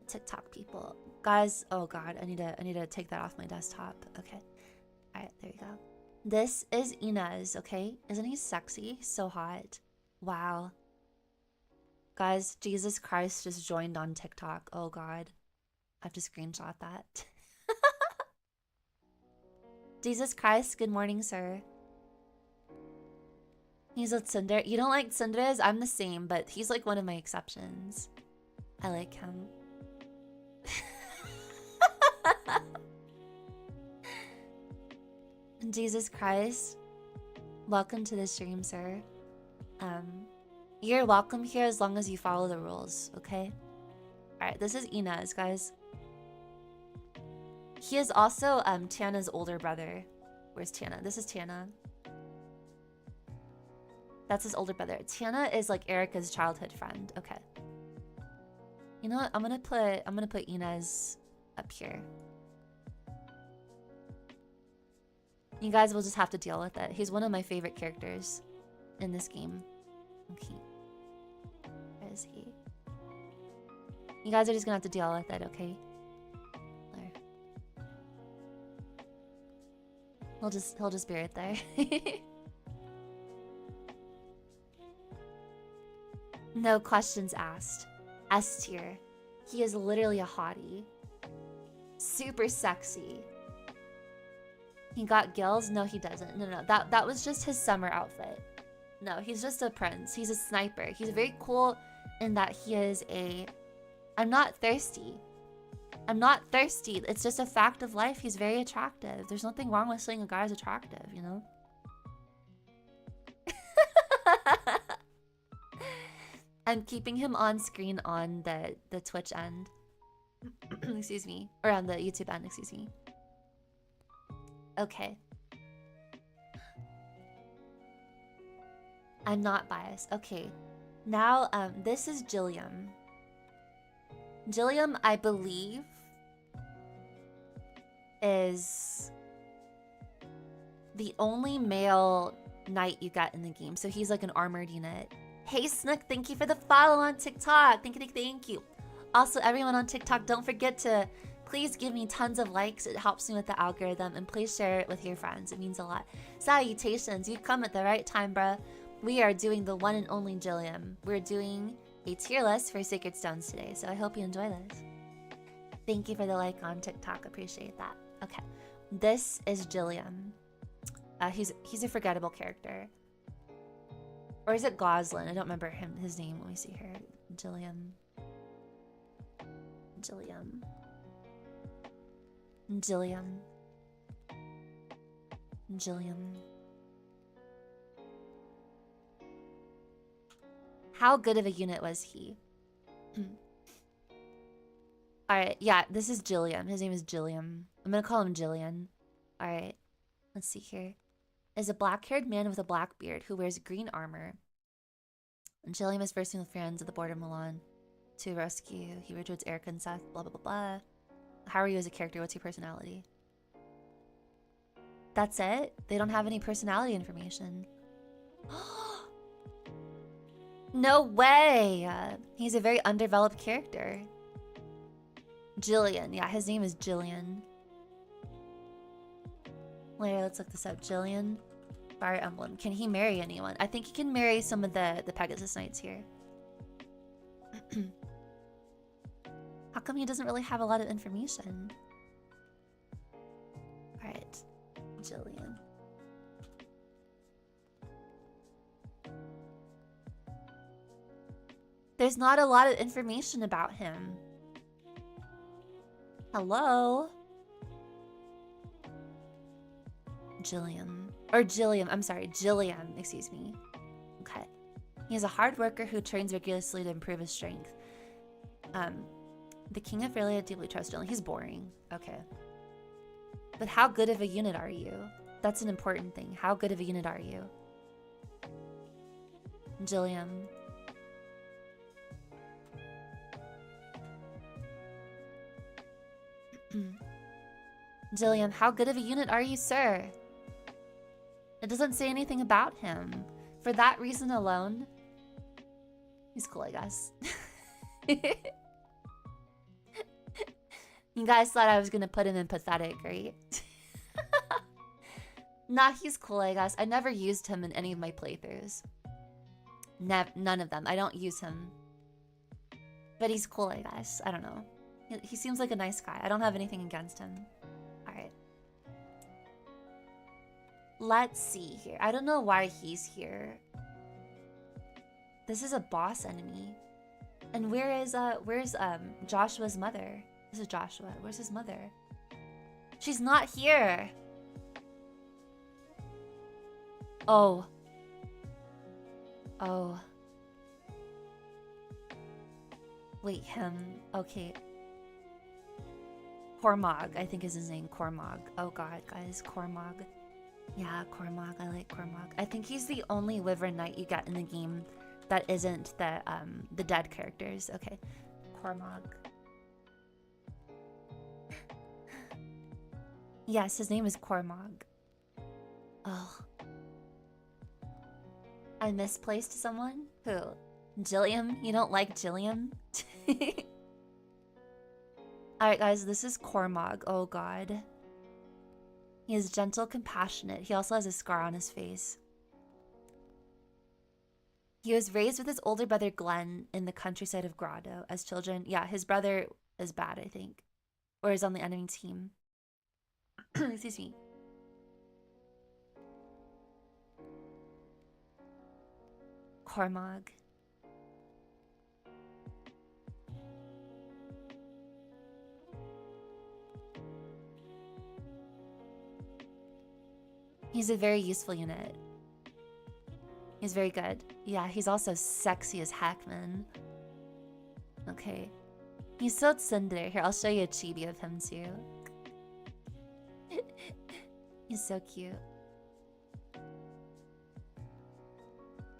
TikTok people. Guys, oh god, I need to take that off my desktop. Okay. Alright, there you go. This is Inez, okay? Isn't he sexy? He's so hot. Wow. Guys, Jesus Christ just joined on TikTok. Oh god. I have to screenshot that. Jesus Christ, good morning, sir. He's a tsundere. You don't like tsunderes? I'm the same, but he's like one of my exceptions. I like him. Jesus Christ. Welcome to the stream, sir. You're welcome here as long as you follow the rules, okay? Alright, this is Inez, guys. He is also Tiana's older brother. Where's Tiana? This is Tiana. That's his older brother. Tiana is like Erica's childhood friend. Okay. You know what? I'm gonna put Inez up here. You guys will just have to deal with it. He's one of my favorite characters in this game. Okay. Where is he? You guys are just gonna have to deal with it, okay? There. He'll just be right there. No questions asked. S tier. He is literally a hottie. Super sexy. He got gills? No, he doesn't. No. That was just his summer outfit. No, he's just a prince. He's a sniper. He's very cool in that he is a... I'm not thirsty. I'm not thirsty. It's just a fact of life. He's very attractive. There's nothing wrong with saying a guy's attractive, you know? I'm keeping him on screen on the Twitch end. Excuse me. Or on the YouTube end, excuse me. Okay. I'm not biased. Okay. Now, this is Jilliam. Jilliam, I believe, is the only male knight you get in the game. So he's like an armored unit. Hey Snook, thank you for the follow on TikTok. Thank you. Also, everyone on TikTok, don't forget to please give me tons of likes. It helps me with the algorithm. And please share it with your friends. It means a lot. Salutations. You've come at the right time, bruh. We are doing the one and only Jilliam. We're doing a tier list for Sacred Stones today. So I hope you enjoy this. Thank you for the like on TikTok. Appreciate that. Okay. This is Jilliam. He's a forgettable character. Or is it Goslin? I don't remember his name. Let me see here. Jilliam. How good of a unit was he? Alright, yeah, this is Jilliam. His name is Jilliam. I'm gonna call him Jillian. Alright, let's see here. Is a black-haired man with a black beard who wears green armor. And Jilliam is first with friends at the border of Milan to rescue. He recruits Erica and Seth, blah, blah, blah, blah. How are you as a character? What's your personality? That's it? They don't have any personality information. No way! He's a very undeveloped character. Jillian. Yeah, his name is Jillian. Later, let's look this up. Jillian. Fire Emblem. Can he marry anyone? I think he can marry some of the Pegasus Knights here. How come he doesn't really have a lot of information? Alright. Jillian. There's not a lot of information about him. Hello? Jillian. Or Jilliam. I'm sorry. Jillian. Excuse me. Okay. He is a hard worker who trains rigorously to improve his strength. The king of Fairlia deeply trusts Jillian. He's boring. Okay. But how good of a unit are you? That's an important thing. How good of a unit are you? Jilliam. Jilliam, how good of a unit are you, sir? It doesn't say anything about him. For that reason alone, he's cool, I guess. You guys thought I was gonna put him in pathetic, right? Nah, he's cool, I guess. I never used him in any of my playthroughs. None of them. I don't use him. But he's cool, I guess. I don't know. He seems like a nice guy. I don't have anything against him. Alright. Let's see here. I don't know why he's here. This is a boss enemy. And where's Joshua's mother? This is Joshua. Where's his mother? She's not here. Oh. Oh. Wait, him. Okay. Cormog, I think is his name. Cormog. Oh god, guys. Cormog. Yeah, Cormac. I like Cormac. I think he's the only Wyvern Knight you get in the game that isn't the dead characters. Okay, Cormac. Yes, his name is Cormac. Oh. I misplaced someone? Who? Jilliam? You don't like Jilliam? Alright guys, this is Cormac. Oh god. He is gentle, compassionate. He also has a scar on his face. He was raised with his older brother Glenn in the countryside of Grotto as children. Yeah, his brother is bad, I think. Or is on the enemy team. Excuse me. Cormac. He's a very useful unit. He's very good. Yeah, he's also sexy as heck, man. Okay. He's so tsundere. Here, I'll show you a chibi of him too. He's so cute.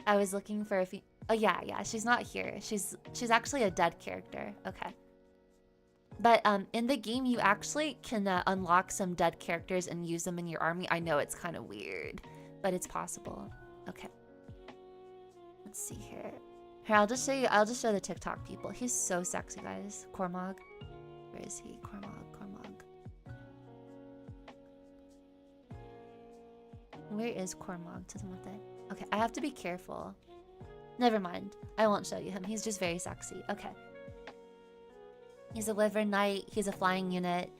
I was looking for a few... Oh yeah, she's not here. She's actually a dead character. Okay. But in the game, you actually can unlock some dead characters and use them in your army. I know it's kind of weird, but it's possible. Okay. Let's see here. Here, I'll just show you. I'll just show the TikTok people. He's so sexy, guys. Cormac. Where is he? Cormac. Where is Cormac? Okay, I have to be careful. Never mind. I won't show you him. He's just very sexy. Okay. He's a Wyvern Knight. He's a flying unit.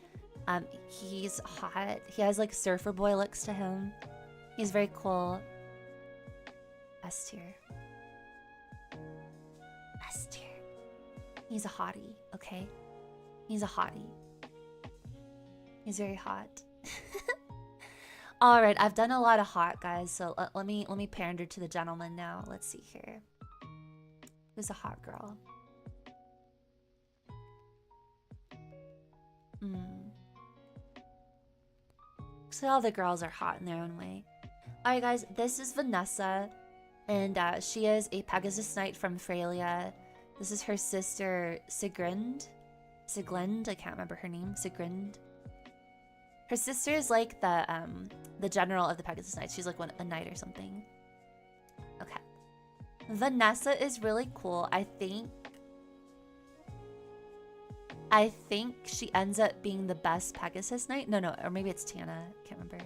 He's hot. He has like surfer boy looks to him. He's very cool. S tier. S tier. He's a hottie, okay? He's a hottie. He's very hot. All right, I've done a lot of hot guys, so let me pander to the gentleman now. Let's see here. Who's a hot girl? So all the girls are hot in their own way. All right, guys, this is Vanessa, and she is a Pegasus Knight from Freya. This is her sister Sigrind. I can't remember her name. Sigrind. Her sister is like the general of the Pegasus Knights. She's like a knight or something. Okay. Vanessa is really cool. I think she ends up being the best Pegasus Knight. No, or maybe it's Tana. Can't remember.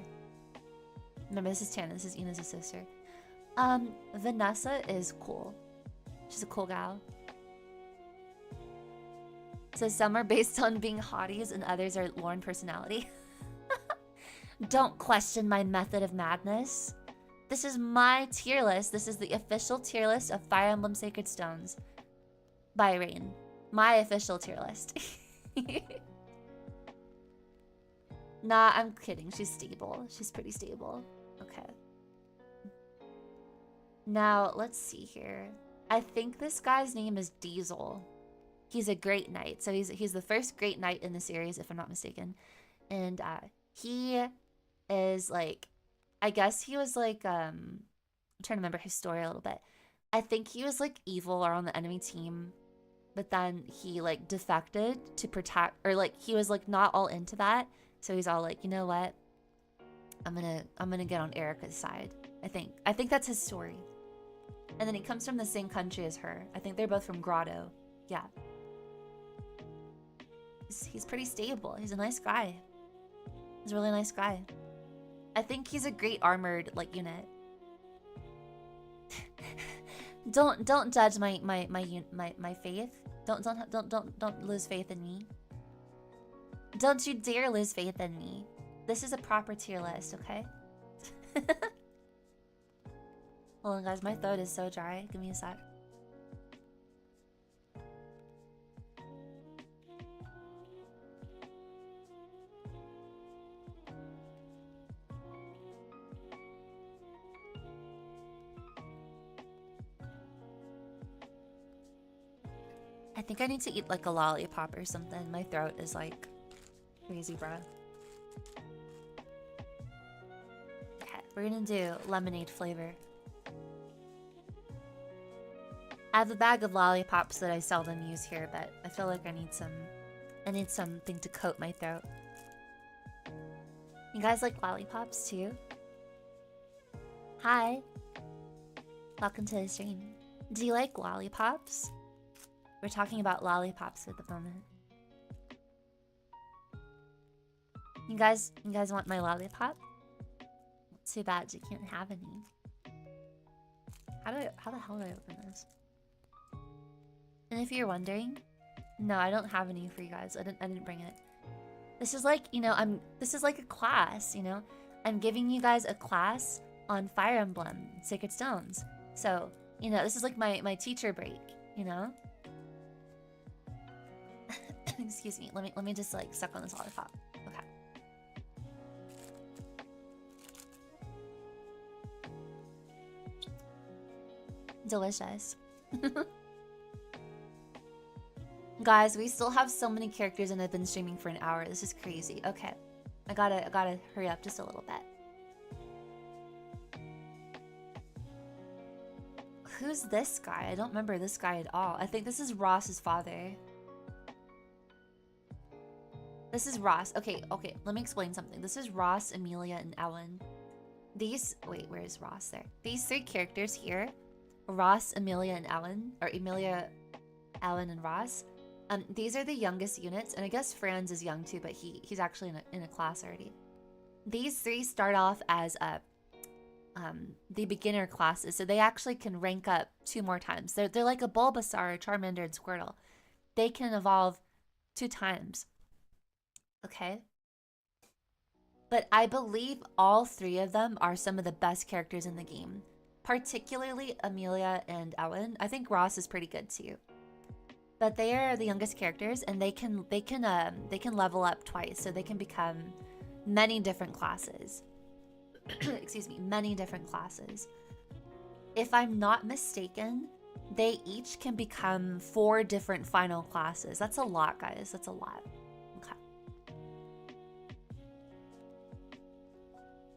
Remember, this is Tana. This is Ina's sister. Vanessa is cool. She's a cool gal. So some are based on being hotties and others are Lorne personality. Don't question my method of madness. This is my tier list. This is the official tier list of Fire Emblem Sacred Stones by Raein. My official tier list. Nah, I'm kidding. She's stable. She's pretty stable. Okay. Now, let's see here. I think this guy's name is Diesel. He's a Great Knight. So he's the first Great Knight in the series, if I'm not mistaken. And he is like, I guess he was like, I'm trying to remember his story a little bit. I think he was like evil or on the enemy team, but then he like defected to protect, or like he was like not all into that. So he's all like, you know what? I'm gonna get on Erica's side. I think that's his story. And then he comes from the same country as her. I think they're both from Grotto. Yeah. He's pretty stable. He's a nice guy. He's a really nice guy. I think he's a great armored like unit. Don't judge my faith. Don't lose faith in me. Don't you dare lose faith in me. This is a proper tier list, okay? Hold on, guys. My throat is so dry. Give me a sec. I think I need to eat like a lollipop or something. My throat is like crazy, bruh. Okay. We're gonna do lemonade flavor. I have a bag of lollipops that I seldom use here, but I feel like I need something to coat my throat. You guys like lollipops too? Hi. Welcome to the stream. Do you like lollipops? We're talking about lollipops at the moment. You guys want my lollipop? Too bad you can't have any. How the hell do I open this? And if you're wondering, no, I don't have any for you guys. I didn't bring it. This is like, this is like a class, you know? I'm giving you guys a class on Fire Emblem, Sacred Stones. So, this is like my teacher break, you know? Excuse me. Let me just like suck on this lollipop. Okay. Delicious. Guys, we still have so many characters and I've been streaming for an hour. This is crazy. Okay. I gotta hurry up just a little bit. Who's this guy? I don't remember this guy at all. I think this is Ross's father. This is Ross. Okay. Let me explain something. This is Ross, Amelia, and Ellen. Wait, where is Ross there? These three characters here, Ross, Amelia, and Ellen, or Amelia, Ellen, and Ross. These are the youngest units, and I guess Franz is young too, but he's actually in a class already. These three start off as the beginner classes, so they actually can rank up 2 more times. They're like a Bulbasaur, Charmander, and Squirtle. They can evolve 2 times. Okay? But I believe all 3 of them are some of the best characters in the game. Particularly Amelia and Ellen. I think Ross is pretty good too. But they are the youngest characters, and they can level up twice, so they can become many different classes. Excuse me, many different classes. If I'm not mistaken, they each can become 4 different final classes. That's a lot, guys. That's a lot. Okay.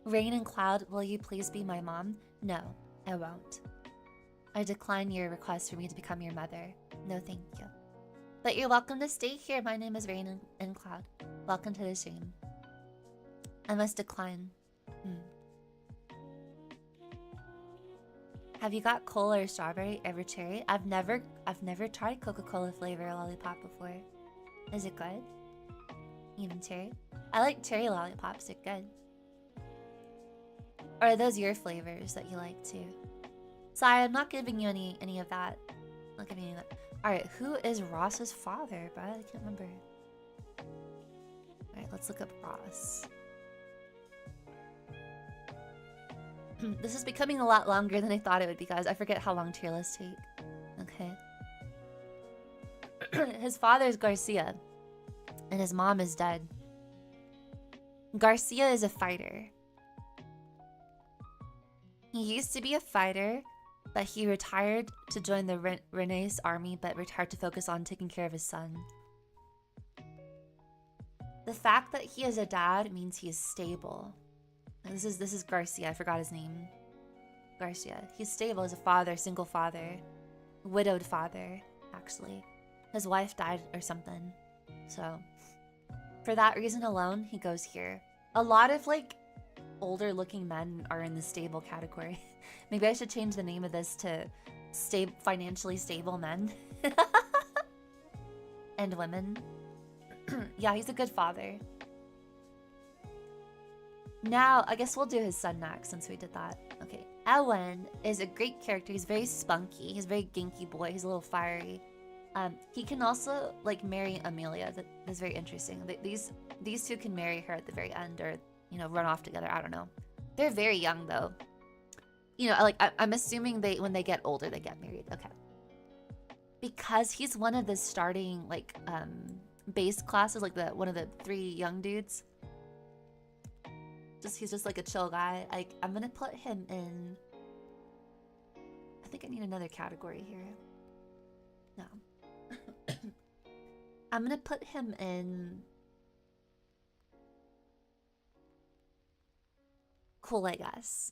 Raein Clowd, will you please be my mom? No, I won't. I decline your request for me to become your mother. No, thank you. But you're welcome to stay here. My name is Raein Clowd. Welcome to the stream. I must decline. Have you got cola or strawberry, ever cherry? I've never tried Coca-Cola flavor lollipop before. Is it good? Even cherry? I like cherry lollipops. They're good. Or are those your flavors that you like too? Sorry, I'm not giving you any of that. I'm not giving you that. Alright, who is Ross's father, bud? I can't remember. Alright, let's look up Ross. This is becoming a lot longer than I thought it would be, guys. I forget how long tier lists take. Okay. His father is Garcia. And his mom is dead. Garcia is a fighter. He used to be a fighter, but he retired to join the Rene's army, but retired to focus on taking care of his son. The fact that he is a dad means he is stable. This is Garcia. I forgot his name. Garcia. He's stable as a father, single father, widowed father, actually. His wife died or something. So, for that reason alone, he goes here. A lot of, like, older looking men are in the stable category. Maybe I should change the name of this to financially stable men. And women. Yeah, he's a good father. Now, I guess we'll do his son next since we did that. Okay, Ellen is a great character. He's very spunky. He's a very ginky boy. He's a little fiery. He can also, like, marry Amelia. That's very interesting. These two can marry her at the very end, or, you know, run off together. I don't know. They're very young, though. You know, like, I'm assuming when they get older, they get married. Okay. Because he's one of the starting, like, base classes, like one of the 3 young dudes. He's just like a chill guy. Like, I'm gonna put him in. I think I need another category here. No. I'm gonna put him in cool, I guess.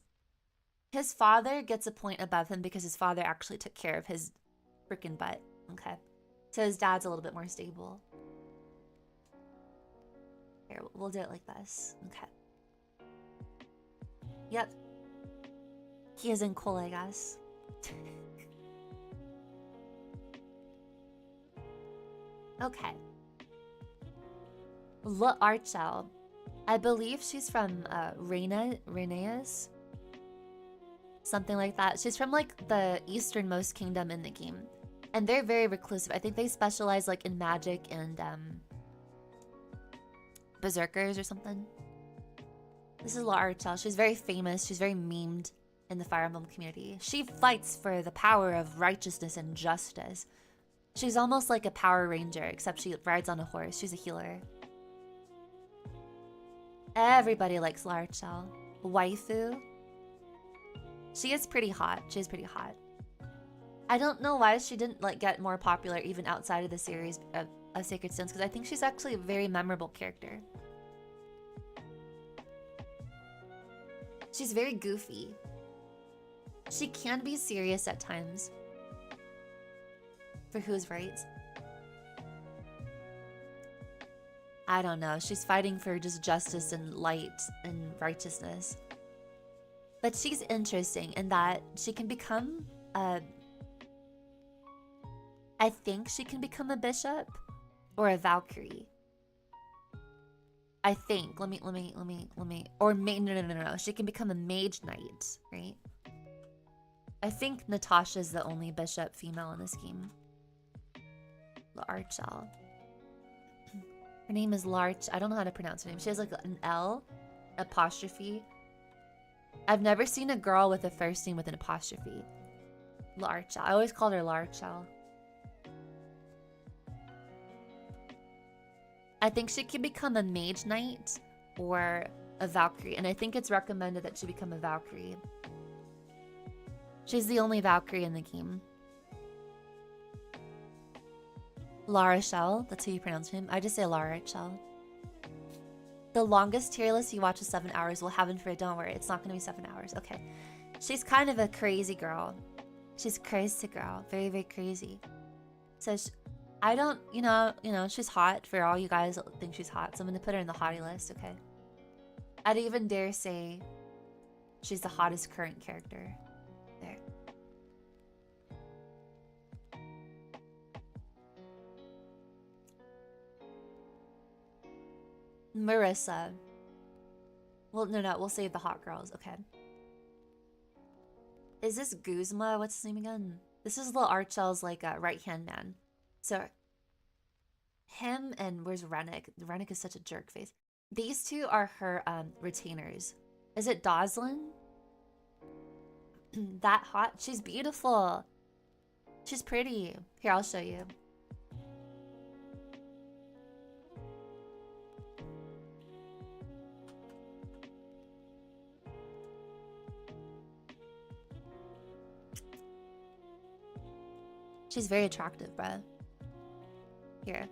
His father gets a point above him because his father actually took care of his freaking butt. Okay. So his dad's a little bit more stable. Here, we'll do it like this. Okay. Yep. He is in cool, I guess. Okay. Le Archel. I believe she's from Rhaenyra's? Something like that. She's from like the easternmost kingdom in the game. And they're very reclusive. I think they specialize like in magic and berserkers or something. This is La Archel. She's very famous. She's very memed in the Fire Emblem community. She fights for the power of righteousness and justice. She's almost like a Power Ranger, except she rides on a horse. She's a healer. Everybody likes La Archel. Waifu. She is pretty hot. She is pretty hot. I don't know why she didn't like get more popular even outside of the series of Sacred Stones, because I think she's actually a very memorable character. She's very goofy. She can be serious at times. For who's right? I don't know. She's fighting for just justice and light and righteousness. But she's interesting in that she can become I think she can become a bishop or a Valkyrie. I think. Let me. Or no. She can become a mage knight, right? I think Natasha's the only bishop female in this game. La Archel. Her name is Larch. I don't know how to pronounce her name. She has like an L apostrophe. I've never seen a girl with a first name with an apostrophe. La Archel. I always called her La Archel. I think she can become a mage knight or a Valkyrie, and I think it's recommended that she become a Valkyrie. She's the only Valkyrie in the game. La Rochelle, that's how you pronounce him. I just say La Rochelle. The longest tier list you watch is 7 hours. We'll have it. Don't worry, it's not gonna be 7 hours. Okay. She's kind of a crazy girl. She's crazy girl. Very, very crazy. So I don't, you know, she's hot for all you guys that think she's hot. So I'm gonna put her in the hottie list, okay? I'd even dare say she's the hottest current character. There. Marissa. Well, no, we'll save the hot girls, okay. Is this Guzma? What's his name again? This is Lil Archel's like right-hand man. So him and where's Rennick? Rennick is such a jerk face. These two are her retainers. Is it Doslin? That hot? She's beautiful. She's pretty. Here, I'll show you. She's very attractive, bruh. Here.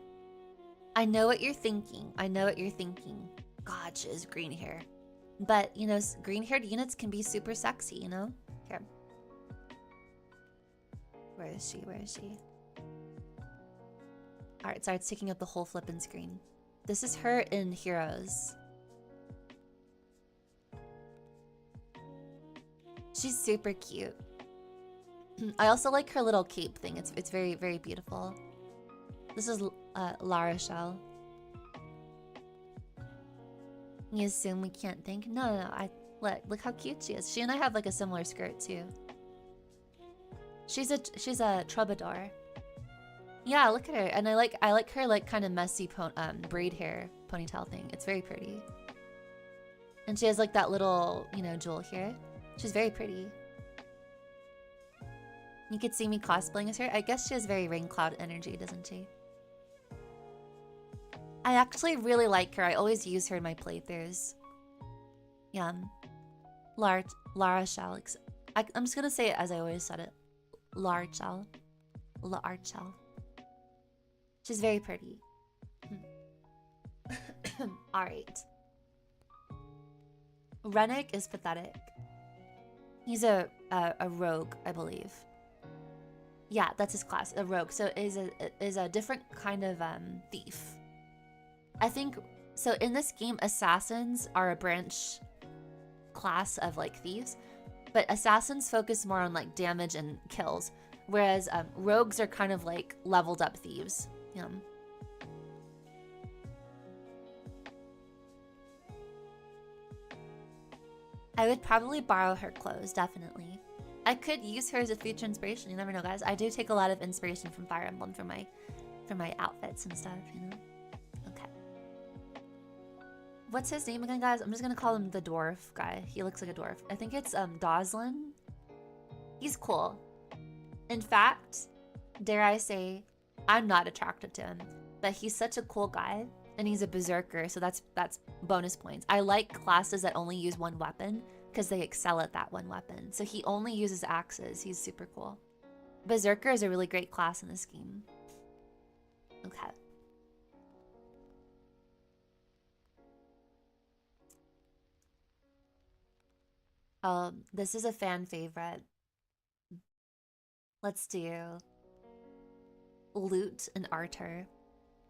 I know what you're thinking. I know what you're thinking. God, she has green hair. But, you know, green-haired units can be super sexy, you know? Here. Where is she? Where is she? Alright, sorry, it's taking up the whole flippin' screen. This is her in Heroes. She's super cute. I also like her little cape thing. It's very, very beautiful. This is La Rochelle. You assume we can't think? No. Look how cute she is. She and I have like a similar skirt too. She's a troubadour. Yeah, look at her. And I like her like kind of messy braid hair ponytail thing. It's very pretty. And she has like that little, you know, jewel here. She's very pretty. You could see me cosplaying as her. I guess she has very Raein Clowd energy, doesn't she? I actually really like her. I always use her in my playthroughs. Yeah. Lara Shell. I'm just gonna say it as I always said it. Larchel. Larchel. She's very pretty. Alright. Rennick is pathetic. He's a rogue, I believe. Yeah, that's his class, a rogue. So is a different kind of thief. I think so. In this game, assassins are a branch class of like thieves, but assassins focus more on like damage and kills, whereas rogues are kind of like leveled up thieves. Yeah. I would probably borrow her clothes, definitely. I could use her as a future inspiration. You never know, guys. I do take a lot of inspiration from Fire Emblem for my outfits and stuff, you know? Okay. What's his name again, guys? I'm just gonna call him the dwarf guy. He looks like a dwarf. I think it's Doslin. He's cool. In fact, dare I say, I'm not attracted to him, but he's such a cool guy. And he's a berserker, so that's bonus points. I like classes that only use one weapon because they excel at that one weapon. So he only uses axes. He's super cool. Berserker is a really great class in this game. Okay. This is a fan favorite. Let's do Lute and Arter.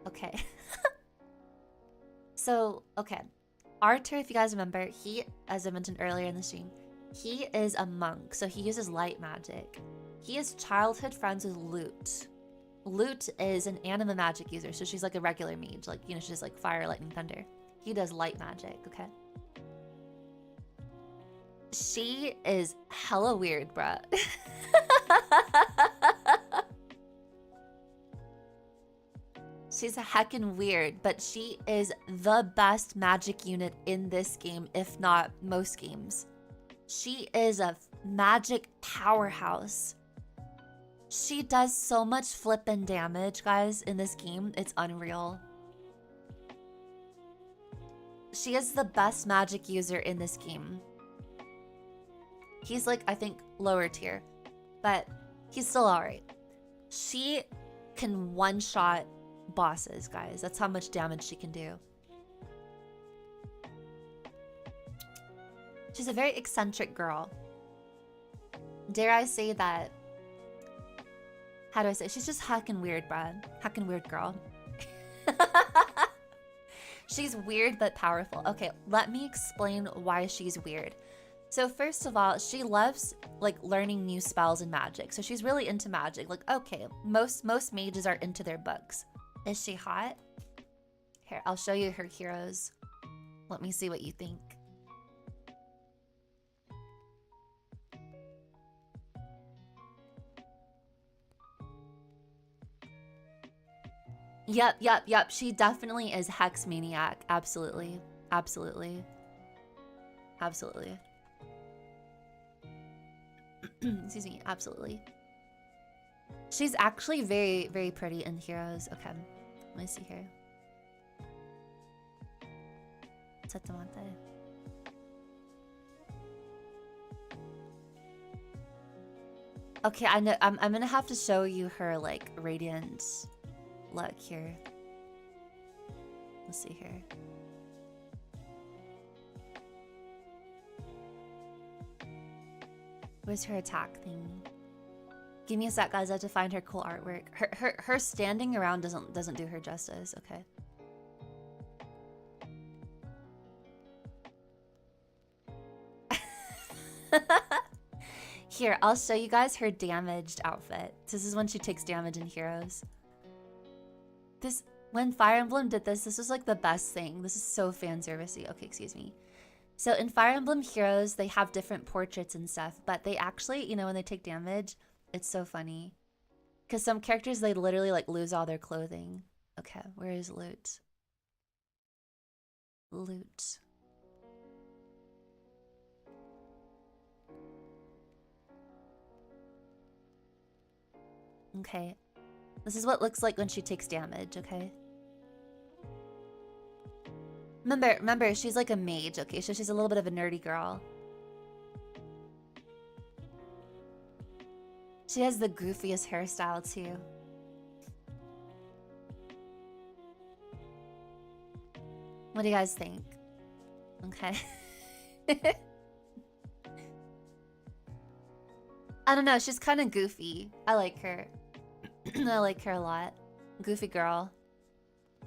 Okay. So, okay. Arter, if you guys remember, he, as I mentioned earlier in the stream, he is a monk, so he uses light magic. He is childhood friends with Lute. Lute is an anima magic user, so she's like a regular mage, like, you know, she's like fire, lightning, thunder. He does light magic, okay? She is hella weird, bruh. She's heckin' weird, but she is the best magic unit in this game, if not most games. She is a magic powerhouse. She does so much flippin' damage, guys, in this game. It's unreal. She is the best magic user in this game. He's like, I think, lower tier, but he's still alright. She can one-shot bosses, guys. That's how much damage she can do. She's a very eccentric girl. Dare I say that? How do I say? She's just heckin' weird, bruh. Heckin' weird girl. She's weird but powerful. Okay, let me explain why she's weird. So first of all, she loves like learning new spells and magic. So she's really into magic. Like, okay, most mages are into their books. Is she hot? Here, I'll show you her heroes. Let me see what you think. Yep. She definitely is Hex Maniac. Absolutely. Excuse me, absolutely. She's actually very, very pretty in heroes. Okay, let me see here. Satamante. Okay, I know. I'm gonna have to show you her like radiant look here. Let's see here. Where's her attack thing? Give me a sec, guys. I have to find her cool artwork. Her standing around doesn't do her justice. Okay. Here, I'll show you guys her damaged outfit. This is when she takes damage in heroes. When Fire Emblem did this was like the best thing. This is so fan servicey. Okay, excuse me. So in Fire Emblem Heroes, they have different portraits and stuff, but they actually, you know, when they take damage, it's so funny. Because some characters, they literally like lose all their clothing. Okay, where is Lute? Lute. Okay. This is what it looks like when she takes damage, okay? Remember, she's like a mage, okay? So she's a little bit of a nerdy girl. She has the goofiest hairstyle, too. What do you guys think? Okay. I don't know, she's kind of goofy. I like her. I like her a lot. Goofy girl.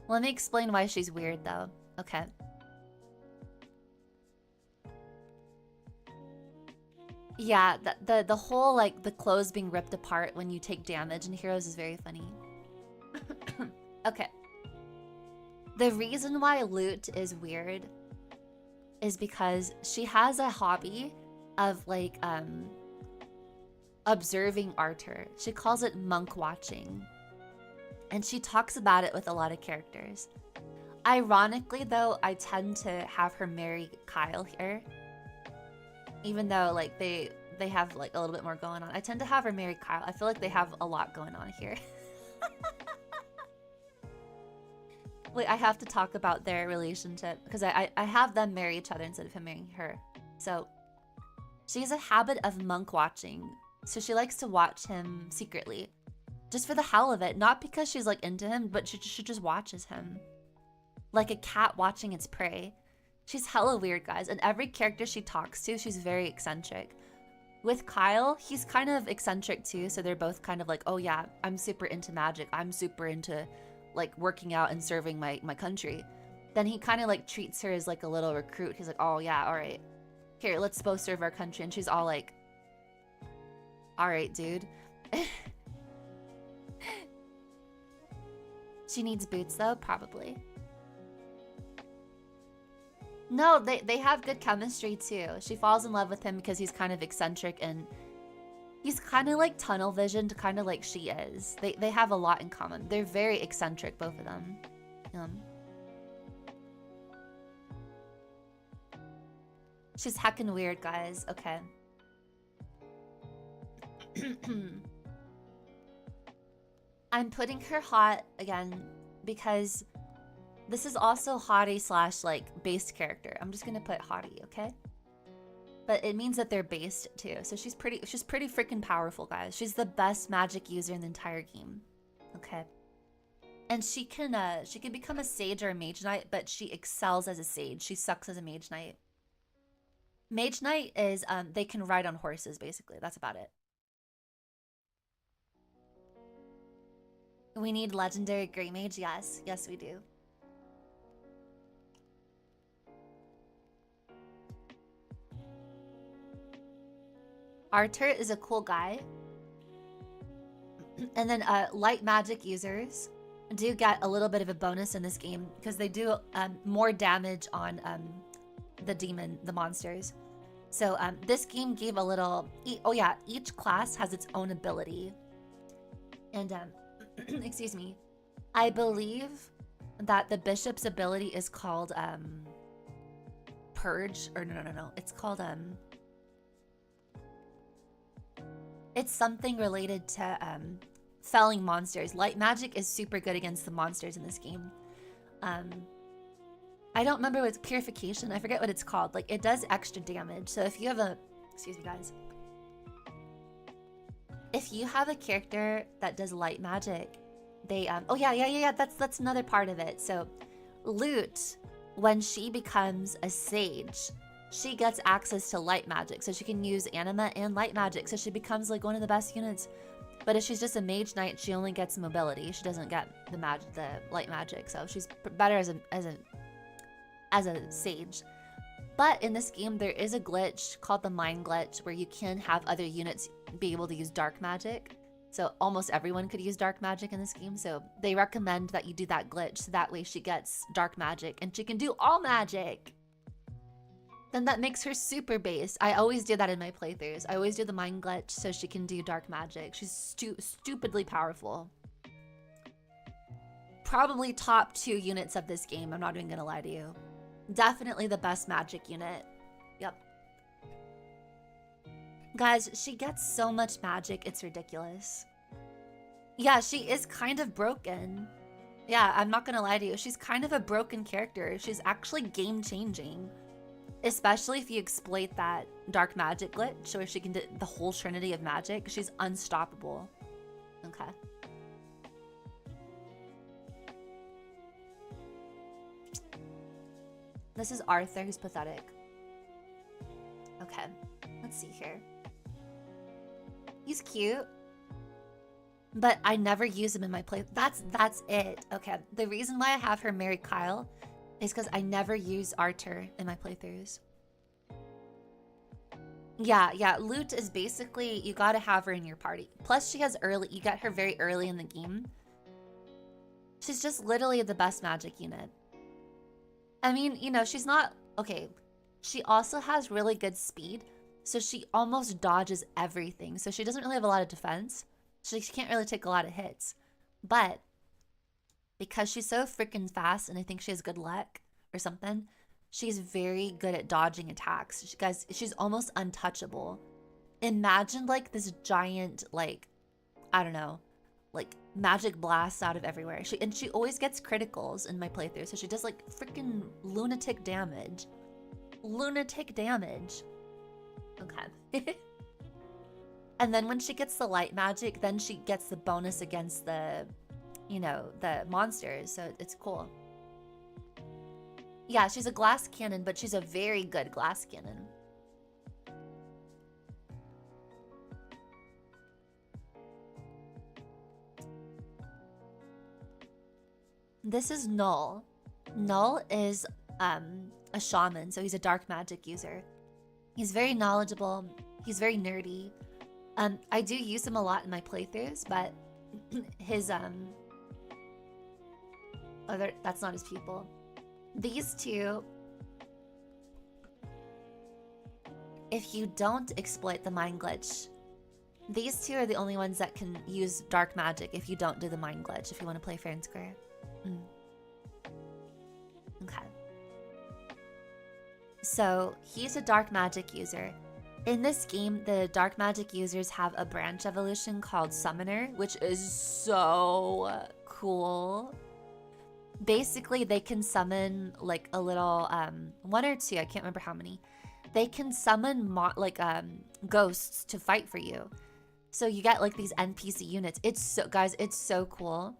Let me explain why she's weird though. Okay. Yeah, the whole like the clothes being ripped apart when you take damage in Heroes is very funny. Okay. The reason why Lute is weird is because she has a hobby of like observing Arthur. She calls it monk watching. And she talks about it with a lot of characters. Ironically though, I tend to have her marry Kyle here. Even though like they have like a little bit more going on. I tend to have her marry Kyle. I feel like they have a lot going on here. Wait, I have to talk about their relationship because I have them marry each other instead of him marrying her. So she has a habit of monk watching. So she likes to watch him secretly. Just for the hell of it. Not because she's like into him, but she just watches him. Like a cat watching its prey. She's hella weird, guys. And every character she talks to, she's very eccentric. With Kyle, he's kind of eccentric too. So they're both kind of like, oh yeah, I'm super into magic. I'm super into like working out and serving my country. Then he kind of like treats her as like a little recruit. He's like, oh yeah, all right. Here, let's both serve our country. And she's all like, all right, dude. She needs boots though, probably. No, they have good chemistry too. She falls in love with him because he's kind of eccentric and he's kind of like tunnel visioned, kind of like she is. They have a lot in common. They're very eccentric, both of them. She's heckin' weird, guys. Okay. I'm putting her hot again because this is also hottie slash like based character. I'm just gonna put hottie, okay? But it means that they're based too. So she's pretty freaking powerful, guys. She's the best magic user in the entire game. Okay. And she can become a sage or a mage knight, but she excels as a sage. She sucks as a mage knight. Mage knight is they can ride on horses basically. That's about it. We need legendary Grey Mage, yes. Yes, we do. Arthur is a cool guy. And then light magic users do get a little bit of a bonus in this game because they do more damage on the monsters. So this game gave a little, oh yeah, each class has its own ability. And excuse me, I believe that the bishop's ability is called purge, or no, it's called it's something related to felling monsters. Light magic is super good against the monsters in this game. I don't remember what's purification. I forget what it's called. Like it does extra damage. So if you have a, excuse me guys. If you have a character that does light magic, they oh yeah, that's another part of it. So Lute, when she becomes a sage, she gets access to light magic. So she can use anima and light magic. So she becomes like one of the best units. But if she's just a mage knight, she only gets mobility. She doesn't get the light magic. So she's better as a sage. But in this game, there is a glitch called the mind glitch where you can have other units be able to use dark magic. So almost everyone could use dark magic in this game. So they recommend that you do that glitch so that way she gets dark magic and she can do all magic. Then that makes her super based. I always do that in my playthroughs. I always do the mind glitch so she can do dark magic. She's stupidly powerful. Probably top 2 units of this game. I'm not even gonna lie to you. Definitely the best magic unit. Yep. Guys, she gets so much magic, it's ridiculous. Yeah, she is kind of broken. Yeah, I'm not gonna lie to you. She's kind of a broken character. She's actually game-changing. Especially if you exploit that dark magic glitch where she can do the whole trinity of magic. She's unstoppable. Okay. This is Arthur, who's pathetic. Let's see here. He's cute. But I never use him in my play. That's it. Okay. The reason why I have her marry Kyle is because I never use Arthur in my playthroughs. Yeah. Lute is basically, you gotta have her in your party. Plus she has you got her very early in the game. She's just literally the best magic unit. I mean, you know, she's not, okay. She also has really good speed. So she almost dodges everything. So she doesn't really have a lot of defense. She can't really take a lot of hits. But because she's so freaking fast and I think she has good luck or something, she's very good at dodging attacks. Guys, she's almost untouchable. Imagine like this giant, like, I don't know, like magic blasts out of everywhere. She always gets criticals in my playthrough. So she does like freaking lunatic damage. Lunatic damage. Okay. And then when she gets the light magic, then she gets the bonus against the, you know, the monsters. So it's cool. Yeah, she's a glass cannon, but she's a very good glass cannon. This is Null. Null is a shaman, so he's a dark magic user. He's very knowledgeable. He's very nerdy. I do use him a lot in my playthroughs, but his that's not his pupil. These two, if you don't exploit the mind glitch, these two are the only ones that can use dark magic if you don't do the mind glitch, if you want to play fair and square. Okay. So he's a dark magic user. In this game, the dark magic users have a branch evolution called Summoner, which is so cool. Basically, they can summon like a little, one or two, I can't remember how many. They can summon ghosts to fight for you. So you get like these NPC units. Guys, it's so cool.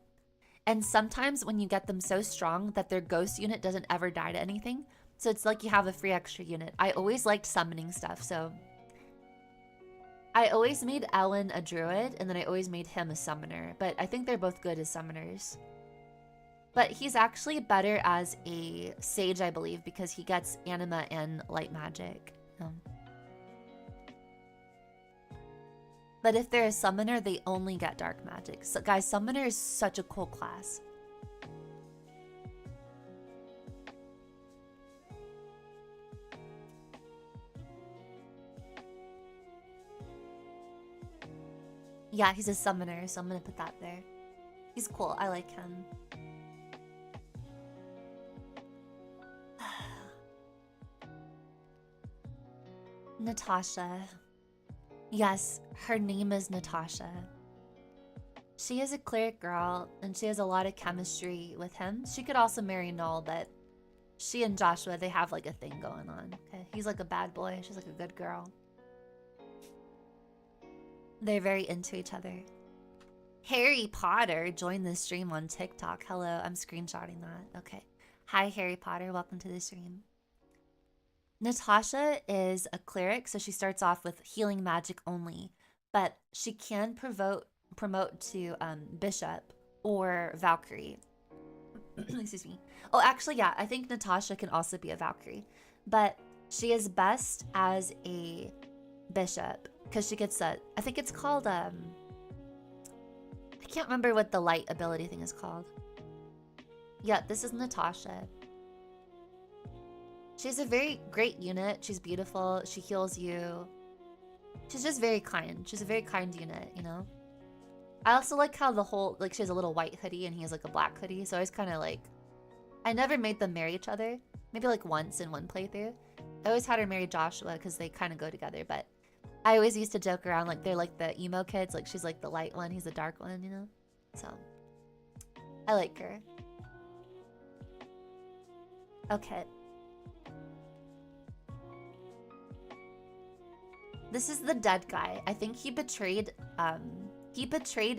And sometimes when you get them so strong that their ghost unit doesn't ever die to anything. So it's like you have a free extra unit. I always liked summoning stuff, so I always made Ellen a druid, and then I always made him a summoner. But I think they're both good as summoners. But he's actually better as a sage, I believe, because he gets anima and light magic. But if they're a summoner, they only get dark magic. So guys, summoner is such a cool class. Yeah, he's a summoner, so I'm gonna put that there. He's cool, I like him. Natasha. Yes, her name is Natasha. She is a cleric girl, and she has a lot of chemistry with him. She could also marry Null, but she and Joshua, they have like a thing going on. Okay, he's like a bad boy, she's like a good girl. They're very into each other. Harry Potter joined the stream on TikTok. Hello, I'm screenshotting that. Okay. Hi, Harry Potter. Welcome to the stream. Natasha is a cleric, so she starts off with healing magic only, but she can promote to Bishop or Valkyrie. Excuse me. Oh, actually, yeah, I think Natasha can also be a Valkyrie, but she is best as a Bishop because she gets I think it's called, I can't remember what the light ability thing is called. Yeah, this is Natasha. She's a very great unit. She's beautiful. She heals you. She's just very kind. She's a very kind unit, you know? I also like how the whole, like, she has a little white hoodie and he has like a black hoodie. So I was kind of like, I never made them marry each other. Maybe like once in one playthrough. I always had her marry Joshua because they kind of go together. But I always used to joke around like they're like the emo kids. Like she's like the light one, he's the dark one, you know? So I like her. Okay. This is the dead guy. I think he betrayed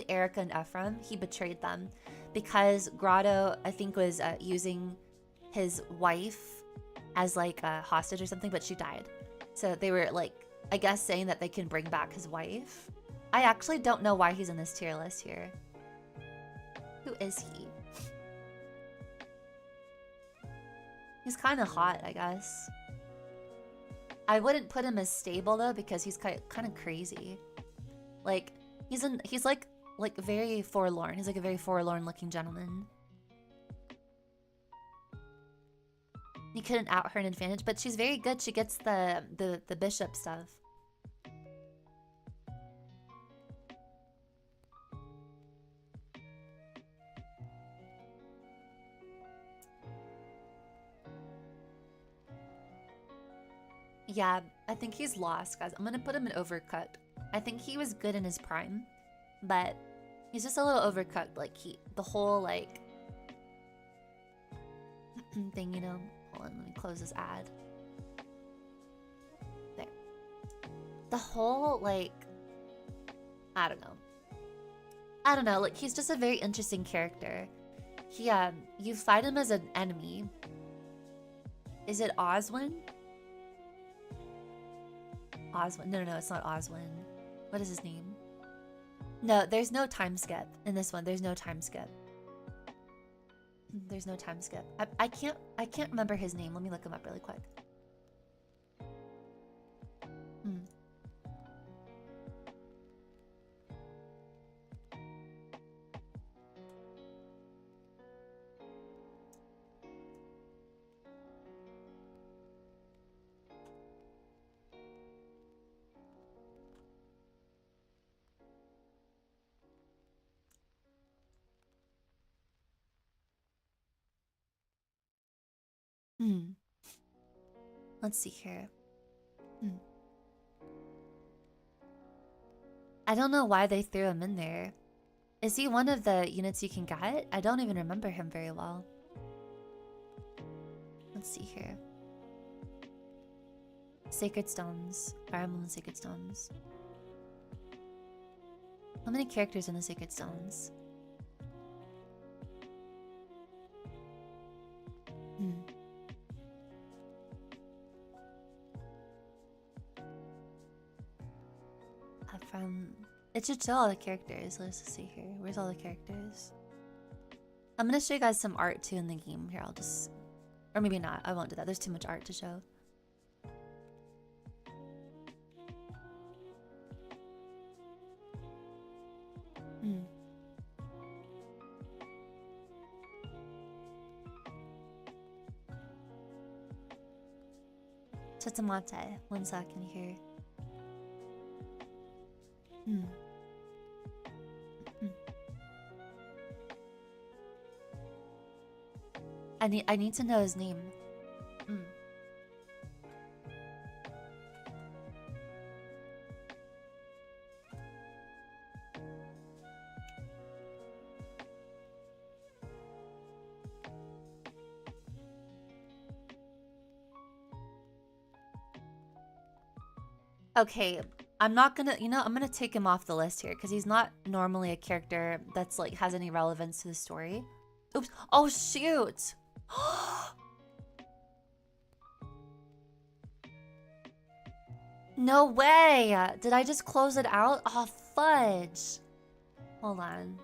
Erica and Ephraim. He betrayed them because Grotto, I think, was using his wife as like a hostage or something, but she died. So they were like I guess saying that they can bring back his wife. I actually don't know why he's in this tier list here. Who is he? He's kind of hot, I guess. I wouldn't put him as stable though because he's kind of crazy. Like he's like very forlorn. He's like a very forlorn looking gentleman. You couldn't out her an advantage, but she's very good. She gets the bishop stuff. Yeah, I think he's lost, guys. I'm gonna put him in overcooked. I think he was good in his prime, but he's just a little overcooked. Like the whole like thing, you know. Hold on, let me close this ad. There. The whole like, I don't know. Like he's just a very interesting character. He you fight him as an enemy. Is it Oswin? Oswin. No, it's not Oswin. What is his name? No, there's no time skip in this one. There's no time skip. There's no time skip. I can't remember his name. Let me look him up really quick. Let's see here. I don't know why they threw him in there. Is he one of the units you can get? I don't even remember him very well. Let's see here. Sacred Stones. Fire Emblem Sacred Stones. How many characters in the Sacred Stones? It should show all the characters. Let's see here. Where's all the characters? I'm gonna show you guys some art too in the game. Here, I'll just... Or maybe not. I won't do that. There's too much art to show. Tatamate. 1 second here. I need to know his name. Okay, I'm not gonna, I'm gonna take him off the list here because he's not normally a character that's like has any relevance to the story. Oops. Oh shoot. No way! Did I just close it out? Oh, fudge. Hold on.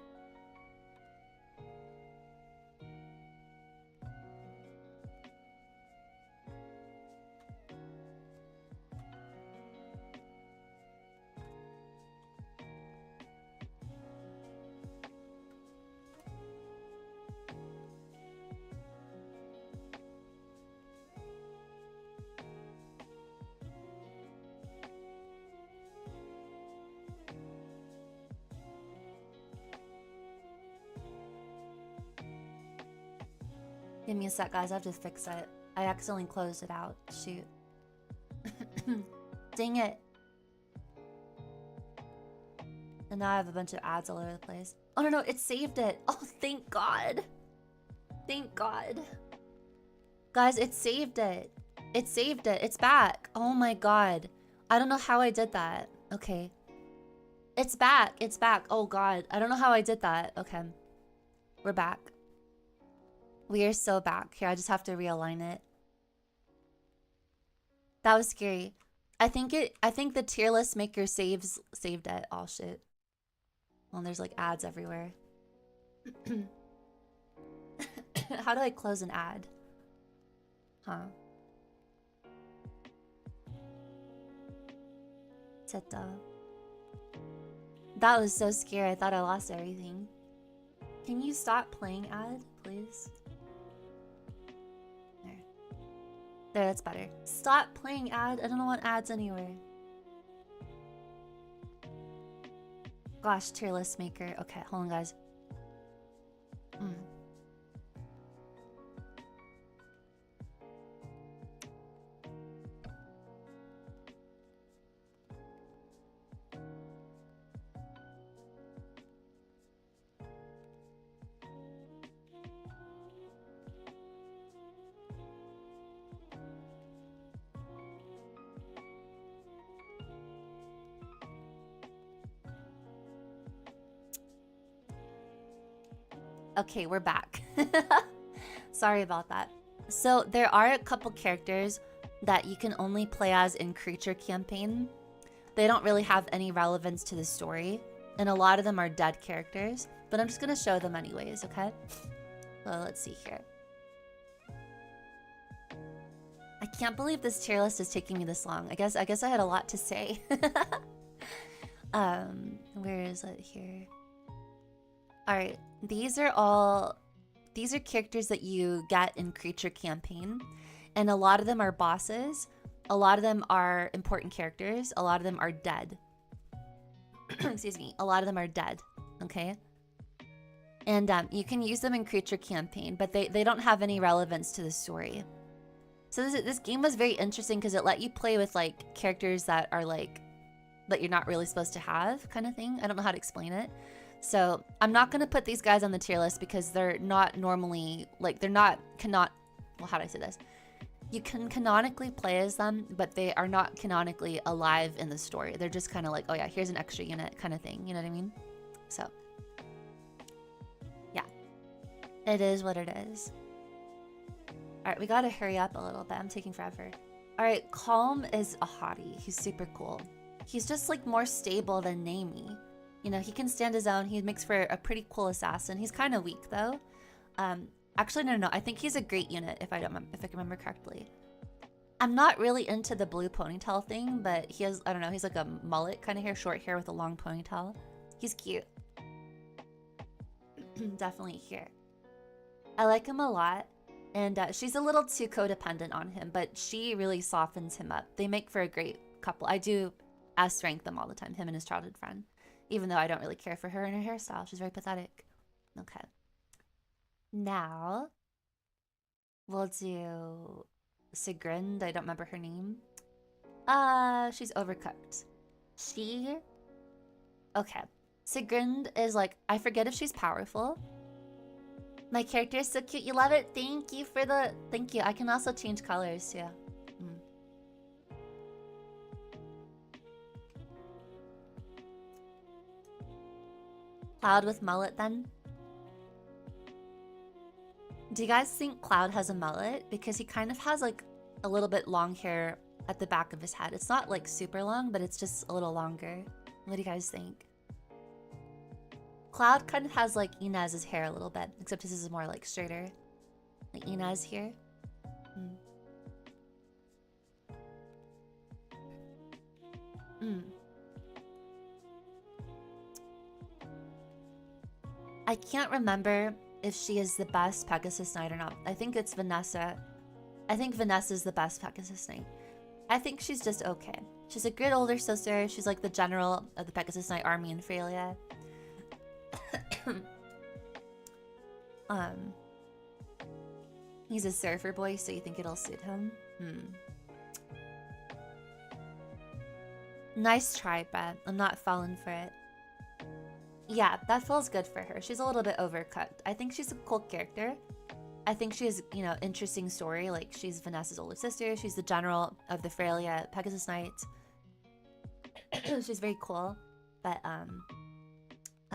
Give me a sec, guys. I have to fix it. I accidentally closed it out. Shoot. Dang it. And now I have a bunch of ads all over the place. Oh, no, it saved it. Oh, thank God. Thank God. Guys, it saved it. It saved it. It's back. Oh my God. I don't know how I did that. Okay. It's back. It's back. Oh God. I don't know how I did that. Okay. We're back. We are so back. Here, I just have to realign it. That was scary. I think the tier list maker saved it. Oh shit. Well, there's like ads everywhere. How do I close an ad? Huh. Zeta. That was so scary. I thought I lost everything. Can you stop playing ad, please? There, that's better. Stop playing ad. I don't want ads anywhere. Gosh, tier list maker. Okay, hold on, guys. Okay, we're back. Sorry about that. So there are a couple characters that you can only play as in Creature Campaign. They don't really have any relevance to the story, and a lot of them are dead characters, but I'm just gonna show them anyways, okay? Well, let's see here. I can't believe this tier list is taking me this long. I guess I had a lot to say. Where is it here? All right, these are characters that you get in Creature Campaign, and a lot of them are bosses, a lot of them are important characters, a lot of them are dead. Excuse me, a lot of them are dead, okay? And you can use them in Creature Campaign, but they don't have any relevance to the story. So this game was very interesting because it let you play with like characters that are like, that you're not really supposed to have, kind of thing. I don't know how to explain it. So I'm not gonna put these guys on the tier list because they're not normally, like, they're not, well, how do I say this? You can canonically play as them, but they are not canonically alive in the story. They're just kind of like, oh yeah, here's an extra unit kind of thing. You know what I mean? So, yeah. It is what it is. All right, we gotta hurry up a little bit. I'm taking forever. All right, Calm is a hottie. He's super cool. He's just like more stable than Namie. You know, he can stand his own. He makes for a pretty cool assassin. He's kind of weak though. Actually, no. I think he's a great unit if I can remember correctly. I'm not really into the blue ponytail thing, but he has, I don't know, he's like a mullet kind of hair, short hair with a long ponytail. He's cute. Definitely here. I like him a lot. And she's a little too codependent on him, but she really softens him up. They make for a great couple. I do S-rank them all the time, him and his childhood friend. Even though I don't really care for her and her hairstyle. She's very pathetic. Okay. Now, we'll do Sigrind. I don't remember her name. She's overcooked. Okay. Sigrind is like, I forget if she's powerful. My character is so cute. You love it? Thank you. I can also change colors too. Cloud with mullet then? Do you guys think Cloud has a mullet? Because he kind of has like a little bit long hair at the back of his head. It's not like super long, but it's just a little longer. What do you guys think? Cloud kind of has like Inez's hair a little bit, except this is more like straighter. Like Inez here. I can't remember if she is the best Pegasus Knight or not. I think it's Vanessa. I think Vanessa's the best Pegasus Knight. I think she's just okay. She's a good older sister. She's like the general of the Pegasus Knight army in Frelia. He's a surfer boy, so you think it'll suit him? Nice try, but I'm not falling for it. Yeah, that feels good for her. She's a little bit overcooked. I think she's a cool character. I think she has, you know, interesting story. Like, she's Vanessa's older sister. She's the general of the Frelia Pegasus Knights. She's very cool. But, I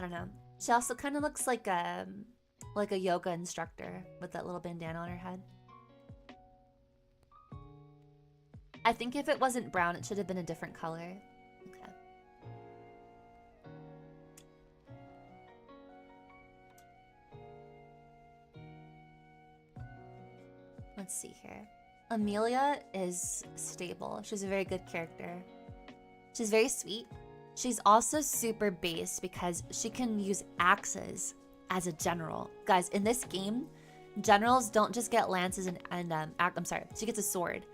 don't know. She also kind of looks like a yoga instructor with that little bandana on her head. I think if it wasn't brown, it should have been a different color. Okay. Let's see here. Amelia is stable. She's a very good character. She's very sweet. She's also super base because she can use axes as a general. Guys, in this game, generals don't just get lances and I'm sorry, she gets a sword.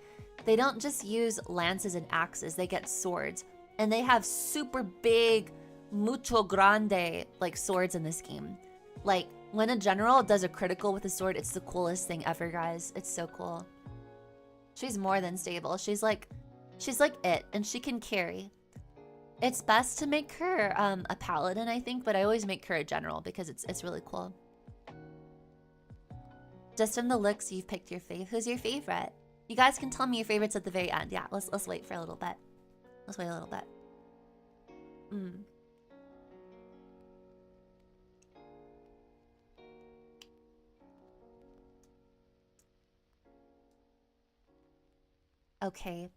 They don't just use lances and axes, they get swords. And they have super big, mucho grande, like, swords in this game. Like, when a general does a critical with a sword, it's the coolest thing ever, guys. It's so cool. She's more than stable. She's like it, and she can carry. It's best to make her a paladin, I think, but I always make her a general because it's really cool. Just from the looks, you've picked your fave. Who's your favorite? You guys can tell me your favorites at the very end. Yeah, let's wait for a little bit. Let's wait a little bit. Okay.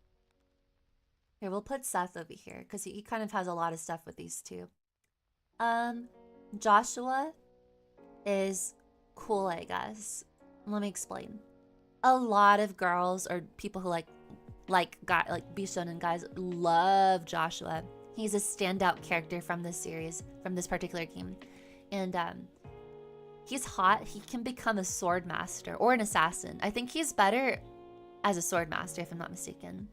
Here, we'll put Seth over here because he kind of has a lot of stuff with these two. Joshua is cool, I guess. Let me explain. A lot of girls or people who like Bishonen guys love Joshua. He's a standout character from this series, from this particular game. And he's hot. He can become a sword master or an assassin. I think he's better as a sword master, if I'm not mistaken.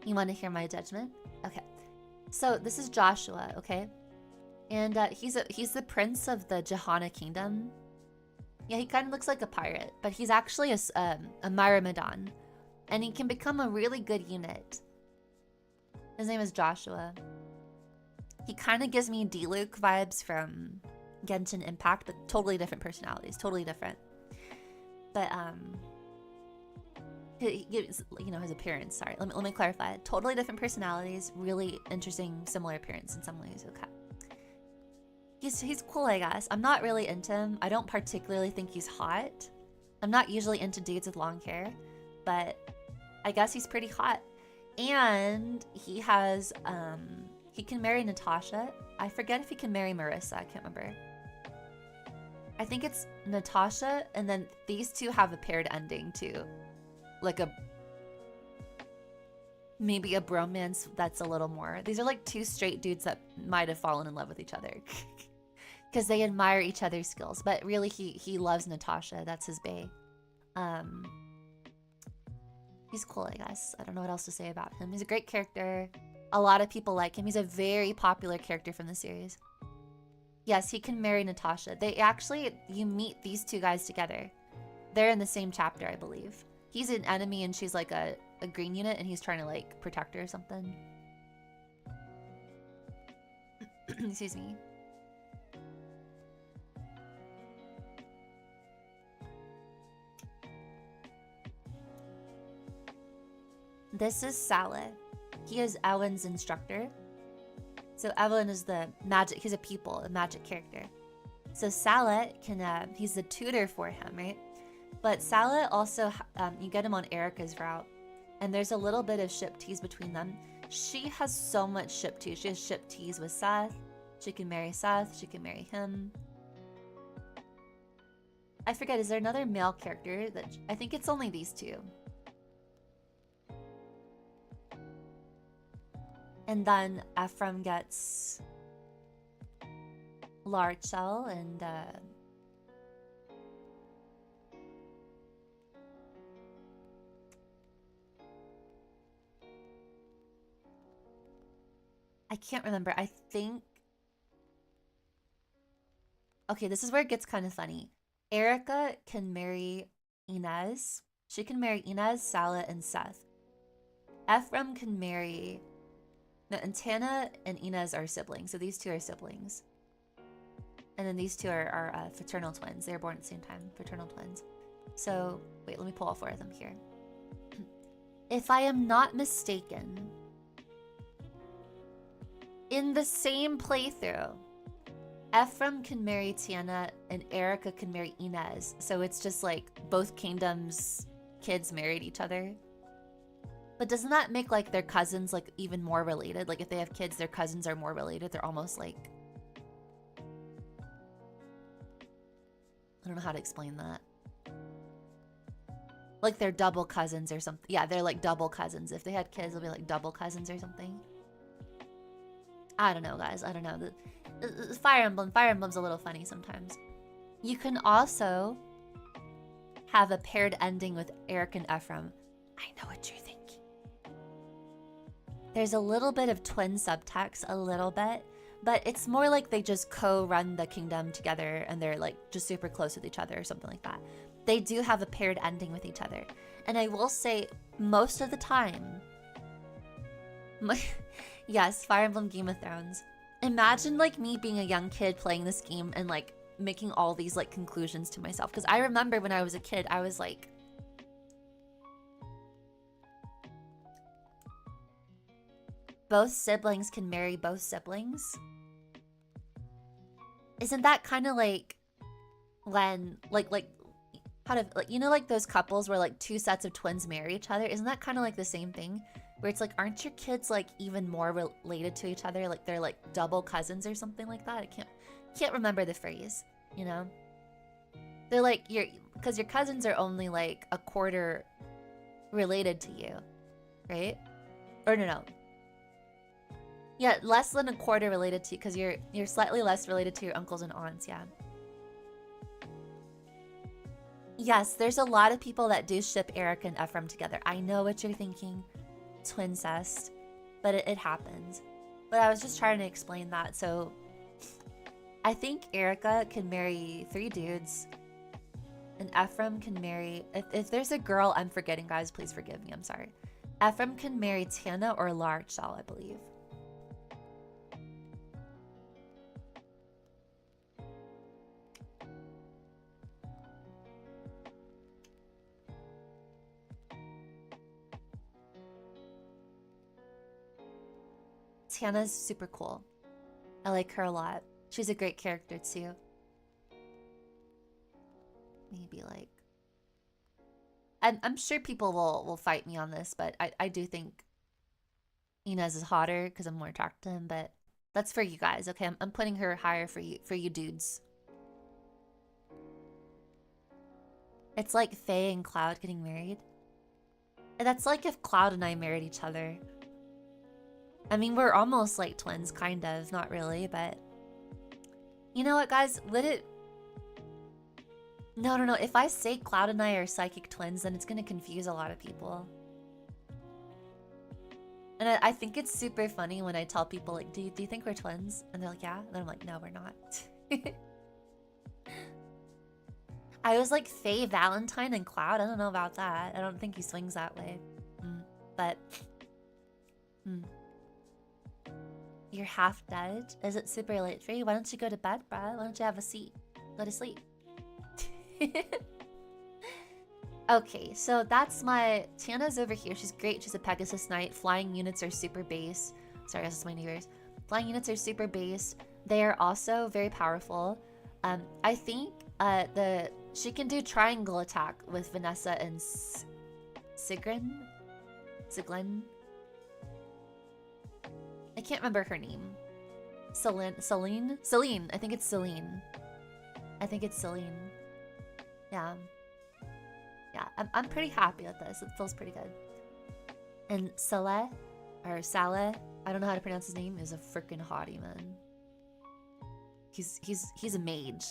You want to hear my judgment? Okay. So this is Joshua, okay? And he's the prince of the Jahana kingdom. Yeah, he kind of looks like a pirate, but he's actually a Myrmidon. And he can become a really good unit. His name is Joshua. He kind of gives me D-Luke vibes from Genshin Impact, but totally different personalities, totally different. But he gives, you know, his appearance. Sorry, let me clarify. Totally different personalities, really interesting, similar appearance in some ways. Okay. He's cool, I guess. I'm not really into him. I don't particularly think he's hot. I'm not usually into dudes with long hair, but I guess he's pretty hot. And he has, he can marry Natasha. I forget if he can marry Marissa. I can't remember. I think it's Natasha, and then these two have a paired ending too. Like maybe a bromance that's a little more. These are like two straight dudes that might have fallen in love with each other. Because they admire each other's skills. But really, he loves Natasha. That's his bae. He's cool, I guess. I don't know what else to say about him. He's a great character. A lot of people like him. He's a very popular character from the series. Yes, he can marry Natasha. They actually, you meet these two guys together. They're in the same chapter, I believe. He's an enemy and she's like a green unit and he's trying to like protect her or something. Excuse me. This is Saleh. He is Ewan's instructor. So Ewan is the magic, he's a magic character. So Saleh can, he's the tutor for him, right? But Saleh also, you get him on Erica's route. And there's a little bit of ship tease between them. She has so much ship tease. She has ship tease with Seth. She can marry Seth. She can marry him. I forget, is there another male character that, I think it's only these two. And then Ephraim gets Larchel and I can't remember. I think... Okay, this is where it gets kind of funny. Erica can marry Inez. She can marry Inez, Saleh, and Seth. Ephraim can marry... No, and Tana and Inez are siblings, so these two are siblings. And then these two are fraternal twins. They were born at the same time, fraternal twins. So, wait, let me pull all four of them here. If I am not mistaken, in the same playthrough, Ephraim can marry Tiana and Erica can marry Inez. So it's just like both kingdoms' kids married each other. But doesn't that make like their cousins like even more related? Like if they have kids, their cousins are more related. They're almost like, I don't know how to explain that. Like they're double cousins or something. Yeah, they're like double cousins. If they had kids, they'll be like double cousins or something. I don't know, guys. I don't know. The Fire Emblem's a little funny sometimes. You can also have a paired ending with Eric and Ephraim. I know what you're thinking. There's a little bit of twin subtext, a little bit, but it's more like they just co-run the kingdom together and they're like just super close with each other or something like that. They do have a paired ending with each other. And I will say, most of the time, yes, Fire Emblem Game of Thrones. Imagine like me being a young kid playing this game and like making all these like conclusions to myself. Because I remember when I was a kid, I was like, both siblings can marry both siblings. Isn't that kind of like when like how to, like, you know, like those couples where like two sets of twins marry each other? Isn't that kind of like the same thing? Where it's like, aren't your kids like even more related to each other? Like they're like double cousins or something like that? I can't remember the phrase, you know? They're like, because your cousins are only like a quarter related to you, right? Or no. Yeah, less than a quarter related to you, because you're slightly less related to your uncles and aunts, yeah. Yes, there's a lot of people that do ship Eric and Ephraim together. I know what you're thinking. Twincest. But it happens. But I was just trying to explain that. So I think Erica can marry 3 dudes. And Ephraim can marry... If there's a girl I'm forgetting, guys, please forgive me. I'm sorry. Ephraim can marry Tana or Larchal, I believe. Tana's super cool. I like her a lot. She's a great character too. Maybe like... I'm sure people will fight me on this, but I do think Inez is hotter because I'm more attracted to him, but that's for you guys, okay? I'm putting her higher for you dudes. It's like Faye and Cloud getting married. That's like if Cloud and I married each other. I mean, we're almost like twins, kind of. Not really, but... You know what, guys? Would it... No. If I say Cloud and I are psychic twins, then it's gonna confuse a lot of people. And I think it's super funny when I tell people, like, do you think we're twins? And they're like, yeah. And then I'm like, no, we're not. I was like Faye, Valentine, and Cloud. I don't know about that. I don't think he swings that way. But... You're half dead? Is it super late for you? Why don't you go to bed, bruh? Why don't you have a seat? Go to sleep. Okay, so that's my... Tiana's over here. She's great. She's a Pegasus Knight. Flying units are super base. Sorry, this is my neighbors. Flying units are super base. They are also very powerful. I think she can do triangle attack with Vanessa and Siglin? I can't remember her name. Celine? I think it's Celine. Yeah. I'm pretty happy with this. It feels pretty good. And Saleh, I don't know how to pronounce his name, is a freaking hottie, man. He's a mage.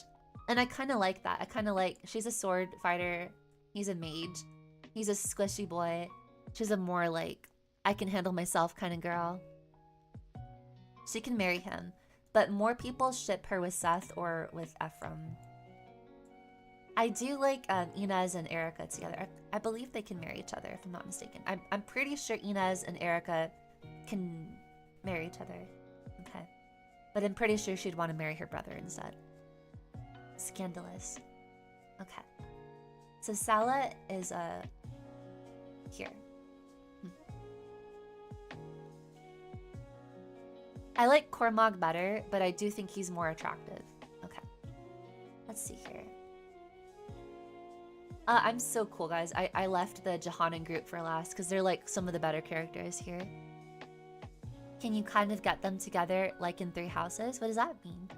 And I kind of like that. I kind of like... She's a sword fighter. He's a mage. He's a squishy boy. She's a more like, I can handle myself kind of girl. She can marry him. But more people ship her with Seth or with Ephraim. I do like Inez and Erica together. I believe they can marry each other, if I'm not mistaken. I'm pretty sure Inez and Erica can marry each other. Okay. But I'm pretty sure she'd want to marry her brother instead. Scandalous. Okay. So Salah is here. I like Cormog better, but I do think he's more attractive. Okay. Let's see here. I'm so cool, guys. I left the Jeon group for last because they're like some of the better characters here. Can you kind of get them together like in 3 houses? What does that mean?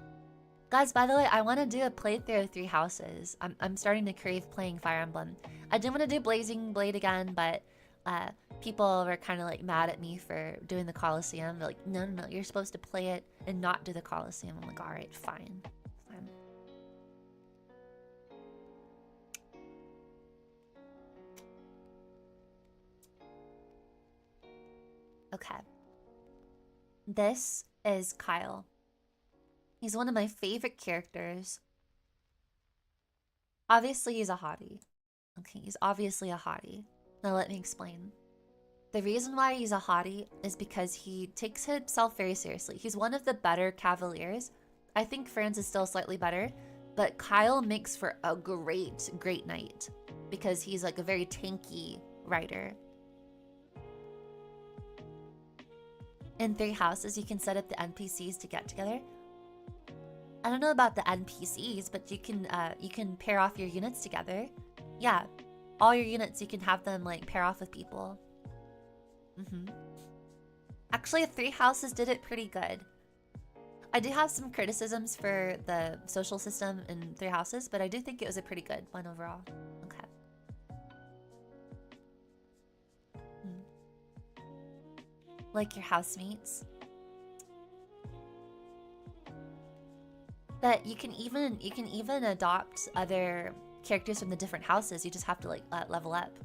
Guys, by the way, I want to do a playthrough of 3 houses. I'm starting to crave playing Fire Emblem. I did want to do Blazing Blade again, but people were kind of like mad at me for doing the Coliseum. They're like, no, you're supposed to play it and not do the Coliseum. I'm like, alright, fine. Okay. This is Kyle. He's one of my favorite characters. Obviously, he's a hottie. Okay, he's obviously a hottie. Now let me explain. The reason why he's a hottie is because he takes himself very seriously. He's one of the better cavaliers. I think Franz is still slightly better, but Kyle makes for a great knight because he's like a very tanky rider. In 3 houses, you can set up the NPCs to get together. I don't know about the NPCs, but you can pair off your units together. Yeah, all your units, you can have them like pair off with people. Actually, 3 houses did it pretty good. I do have some criticisms for the social system in 3 houses, but I do think it was a pretty good one overall. Okay. Like your housemates. But you can even adopt other characters from the different houses. You just have to like level up.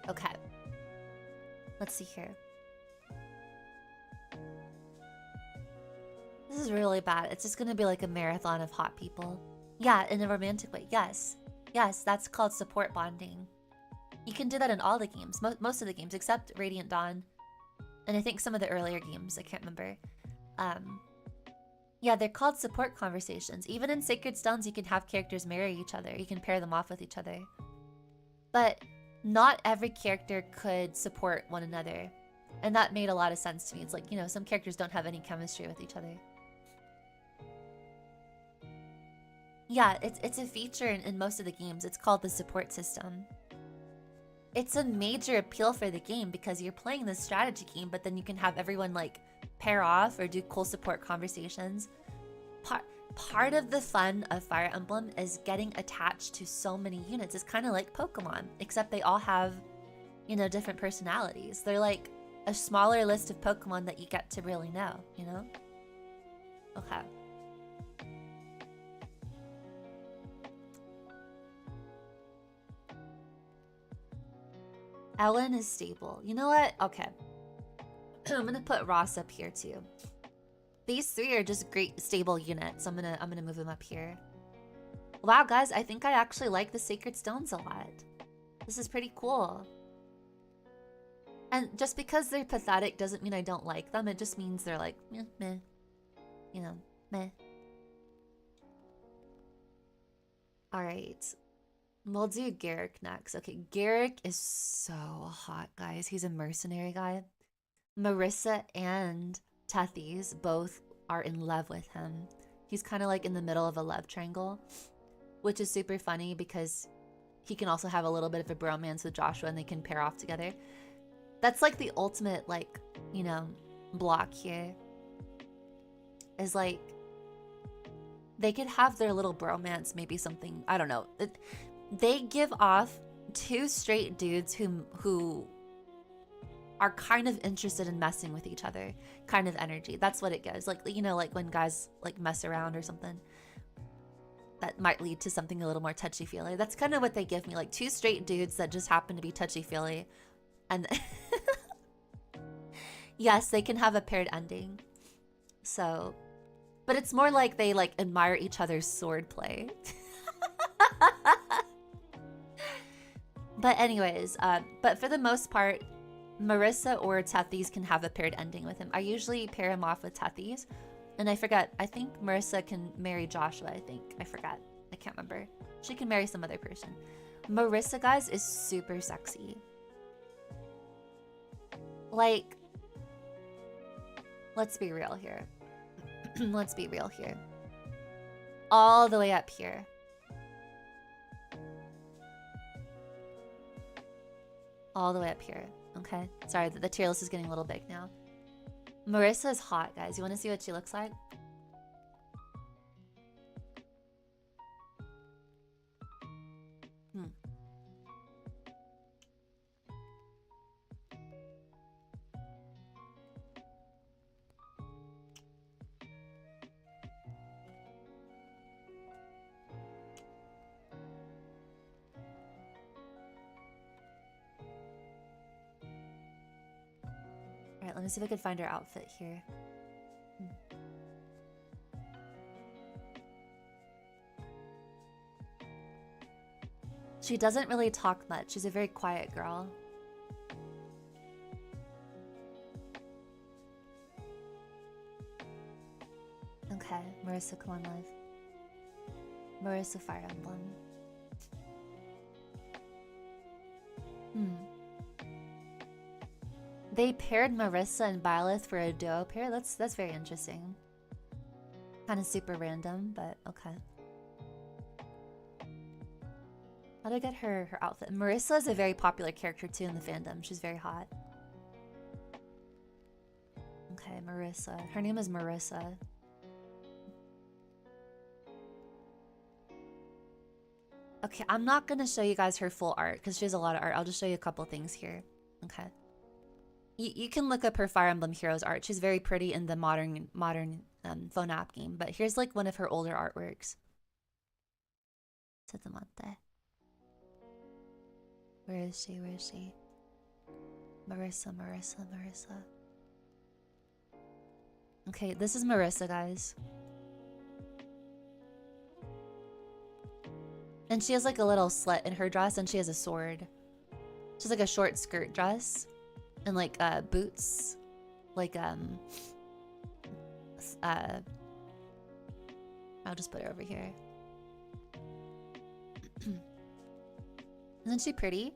Okay. Let's see here. This is really bad. It's just gonna be like a marathon of hot people. Yeah, in a romantic way. Yes. Yes, that's called support bonding. You can do that in all the games. Most of the games, except Radiant Dawn. And I think some of the earlier games. I can't remember. Yeah, they're called support conversations. Even in Sacred Stones, you can have characters marry each other. You can pair them off with each other. But not every character could support one another. And that made a lot of sense to me. It's like, you know, some characters don't have any chemistry with each other. Yeah, it's a feature in most of the games. It's called the support system. It's a major appeal for the game because you're playing this strategy game, but then you can have everyone like pair off or do cool support conversations. Part of the fun of Fire Emblem is getting attached to so many units. It's kind of like Pokemon, except they all have, you know, different personalities. They're like a smaller list of Pokemon that you get to really know, you know? Okay. Ellen is stable. You know what? Okay. I'm gonna put Ross up here too. These 3 are just great stable units. I'm gonna move them up here. Wow, guys, I think I actually like the Sacred Stones a lot. This is pretty cool. And just because they're pathetic doesn't mean I don't like them. It just means they're like, meh. You know, meh. Alright. We'll do Garrick next. Okay, Garrick is so hot, guys. He's a mercenary guy. Marissa and Tethys both are in love with him. He's kind of like in the middle of a love triangle, which is super funny because he can also have a little bit of a bromance with Joshua and they can pair off together. That's like the ultimate, like, you know, block here. Is like, they could have their little bromance, maybe something, I don't know. They give off 2 straight dudes who are kind of interested in messing with each other kind of energy. That's what it gives. Like, you know, like when guys like mess around or something that might lead to something a little more touchy-feely. That's kind of what they give me, like 2 straight dudes that just happen to be touchy-feely. And yes, they can have a paired ending. So, but it's more like they like admire each other's swordplay. But anyways, but for the most part, Marissa or Tethys can have a paired ending with him. I usually pair him off with Tethys. And I forgot, I think Marissa can marry Joshua, I think. I forgot. I can't remember. She can marry some other person. Marissa, guys, is super sexy. Like, let's be real here. Let's be real here. All the way up here. All the way up here. Okay? Sorry, the tier list is getting a little big now. Marissa is hot, guys. You want to see what she looks like? Alright, let me see if I can find her outfit here. She doesn't really talk much. She's a very quiet girl. Okay, Marissa, come on live. Marissa Fire Emblem. They paired Marissa and Byleth for a duo pair. That's very interesting. Kind of super random, but okay. How do I get her outfit? Marissa is a very popular character too in the fandom. She's very hot. Okay, Marissa. Her name is Marissa. Okay, I'm not gonna show you guys her full art because she has a lot of art. I'll just show you a couple things here. Okay. You can look up her Fire Emblem Heroes art. She's very pretty in the modern phone app game. But here's like one of her older artworks. Where is she? Where is she? Marissa. Okay, this is Marissa, guys. And she has like a little slit in her dress and she has a sword. She's like a short skirt dress. And like boots. Like I'll just put her over here. Isn't she pretty?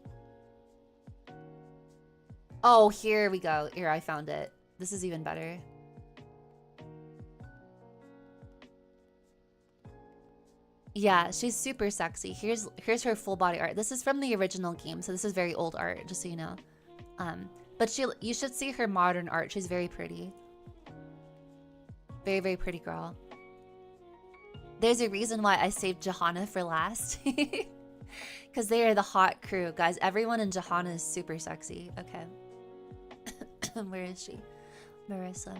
Oh, here we go. Here, I found it. This is even better. Yeah, she's super sexy. Here's her full body art. This is from the original game, so this is very old art, just so you know. But you should see her modern art. She's very pretty. Very, very pretty girl. There's a reason why I saved Johanna for last. Because they are the hot crew. Guys, everyone in Johanna is super sexy. Okay. Where is she? Marissa.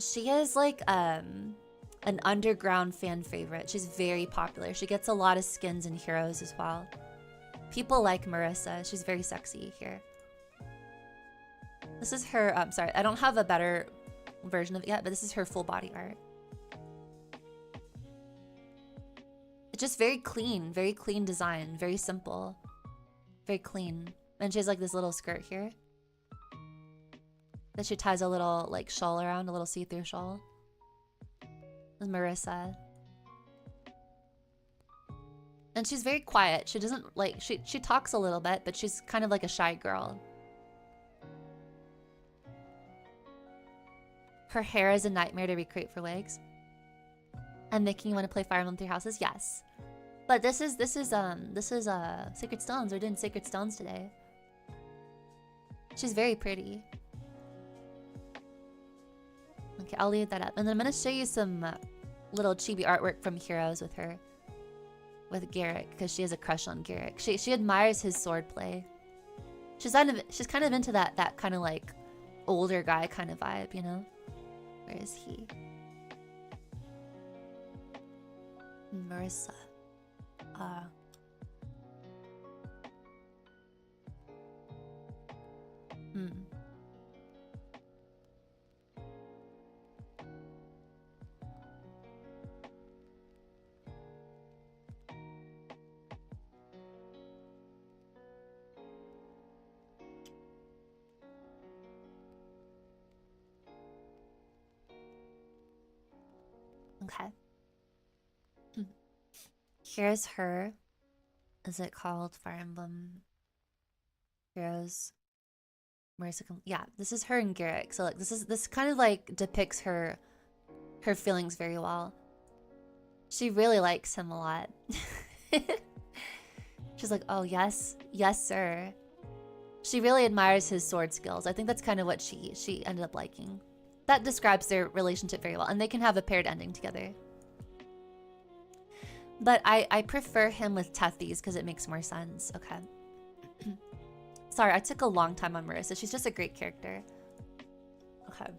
She is like an underground fan favorite. She's very popular. She gets a lot of skins and heroes as well. People like Marissa. She's very sexy here. This is her, sorry, I don't have a better version of it yet, but this is her full body art. It's just very clean design, very simple, very clean. And she has like this little skirt here that she ties a little like shawl around, a little see-through shawl. This is Marissa. And she's very quiet. She doesn't like, she talks a little bit, but she's kind of like a shy girl. Her hair is a nightmare to recreate for legs. And making you want to play Fire Emblem Three Houses? Yes. But this is Sacred Stones. We're doing Sacred Stones today. She's very pretty. Okay, I'll leave that up. And then I'm gonna show you some little chibi artwork from Heroes with her. With Garrick, because she has a crush on Garrick. She admires his swordplay. She's kind of into that kind of like older guy kind of vibe, you know? Where is he? Marissa. Okay. Here's her. Is it called Fire Emblem Heroes? Where's it? Yeah, this is her and Garrick. So like this kind of like depicts her feelings very well. She really likes him a lot. She's like, oh yes, yes sir. She really admires his sword skills. I think that's kind of what she ended up liking. That describes their relationship very well, and they can have a paired ending together. But I prefer him with Tethys because it makes more sense. Okay. Sorry, I took a long time on Marissa. She's just a great character. Okay.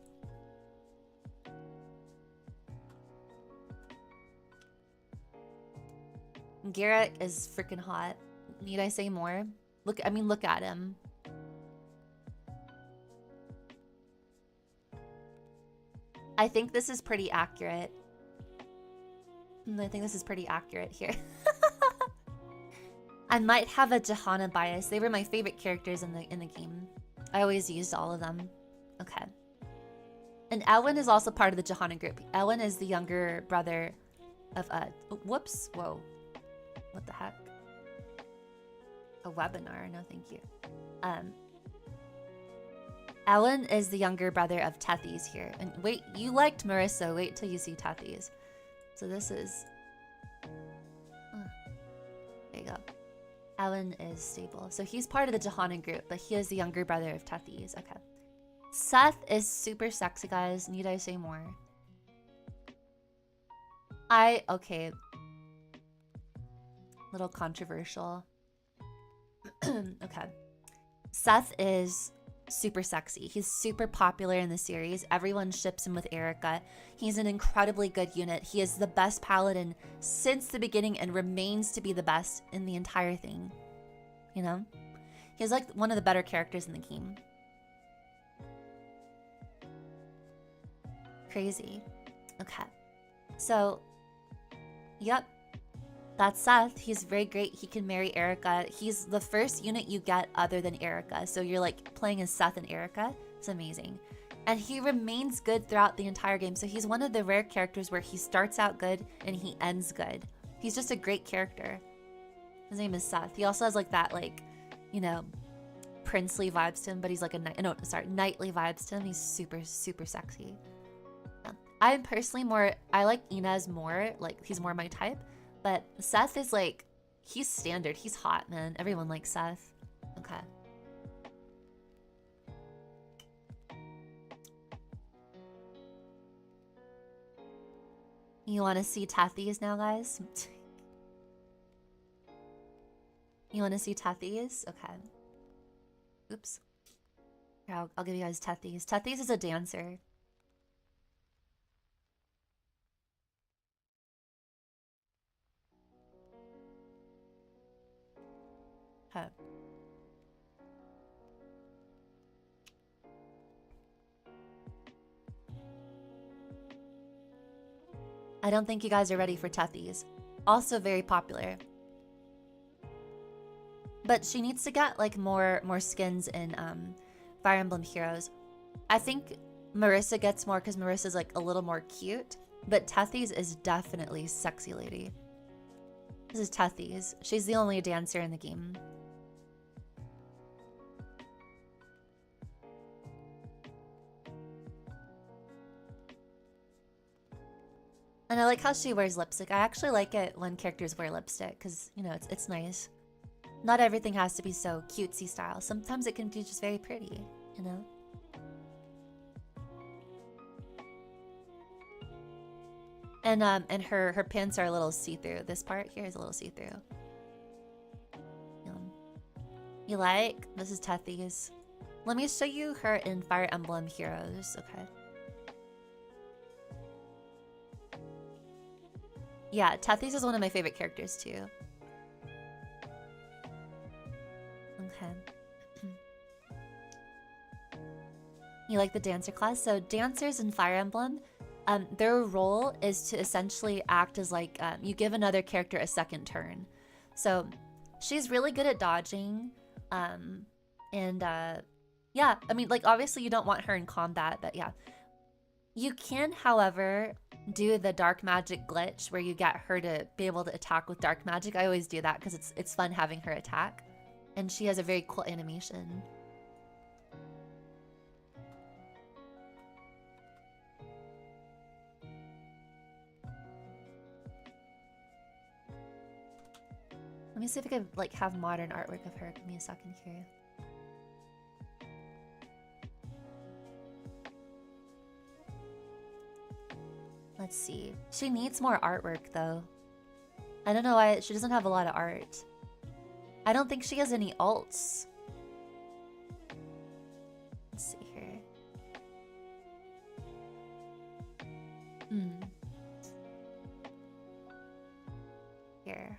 Garrett is freaking hot. Need I say more? Look at him. I think this is pretty accurate. I think this is pretty accurate here. I might have a Johanna bias. They were my favorite characters in the game. I always used all of them. Okay. And Elwin is also part of the Johanna group. Elwin is the younger brother of whoops. Whoa. What the heck? A webinar, no thank you. Elwin is the younger brother of Tethys here. And wait, you liked Marissa. Wait till you see Tethys. So this is... there you go. Elwin is stable. So he's part of the Johanna group, but he is the younger brother of Tethys. Okay. Seth is super sexy, guys. Need I say more? Okay. Little controversial. Okay. Seth is super sexy. He's super popular in the series. Everyone ships him with Erica. He's an incredibly good unit. He is the best paladin since the beginning and remains to be the best in the entire thing. You know? He's like one of the better characters in the game. Crazy. Okay. So, yep. That's Seth. He's very great. He can marry Erica. He's the first unit you get other than Erica. So you're like playing as Seth and Erica. It's amazing. And he remains good throughout the entire game. So he's one of the rare characters where he starts out good and he ends good. He's just a great character. His name is Seth. He also has like that, like, you know, princely vibes to him, but he's like knightly vibes to him. He's super, super sexy. Yeah. I'm personally I like Inez more. Like, he's more my type. But Seth is like, he's standard. He's hot, man. Everyone likes Seth. Okay. You want to see Tethys now, guys? You want to see Tethys? Okay. Oops. Here, I'll give you guys Tethys. Tethys is a dancer. Okay. I don't think you guys are ready for Tethys. Also very popular. But she needs to get like more skins in Fire Emblem Heroes. I think Marissa gets more because Marissa's like a little more cute. But Tethys is definitely sexy lady. This is Tethys. She's the only dancer in the game. And I like how she wears lipstick. I actually like it when characters wear lipstick because, you know, it's nice. Not everything has to be so cutesy style. Sometimes it can be just very pretty, you know? And her pants are a little see-through. This part here is a little see-through. You like? This is Tethys. Let me show you her in Fire Emblem Heroes, okay? Yeah, Tethys is one of my favorite characters too. Okay. You like the dancer class? So dancers in Fire Emblem, their role is to essentially act as like, you give another character a second turn. So she's really good at dodging. Yeah, I mean, like, obviously you don't want her in combat, but yeah. You can, however, do the dark magic glitch where you get her to be able to attack with dark magic. I always do that because it's fun having her attack. And she has a very cool animation. Let me see if I could like have modern artwork of her. Give me a second here. Let's see. She needs more artwork though. I don't know why she doesn't have a lot of art. I don't think she has any alts. Let's see here. Here.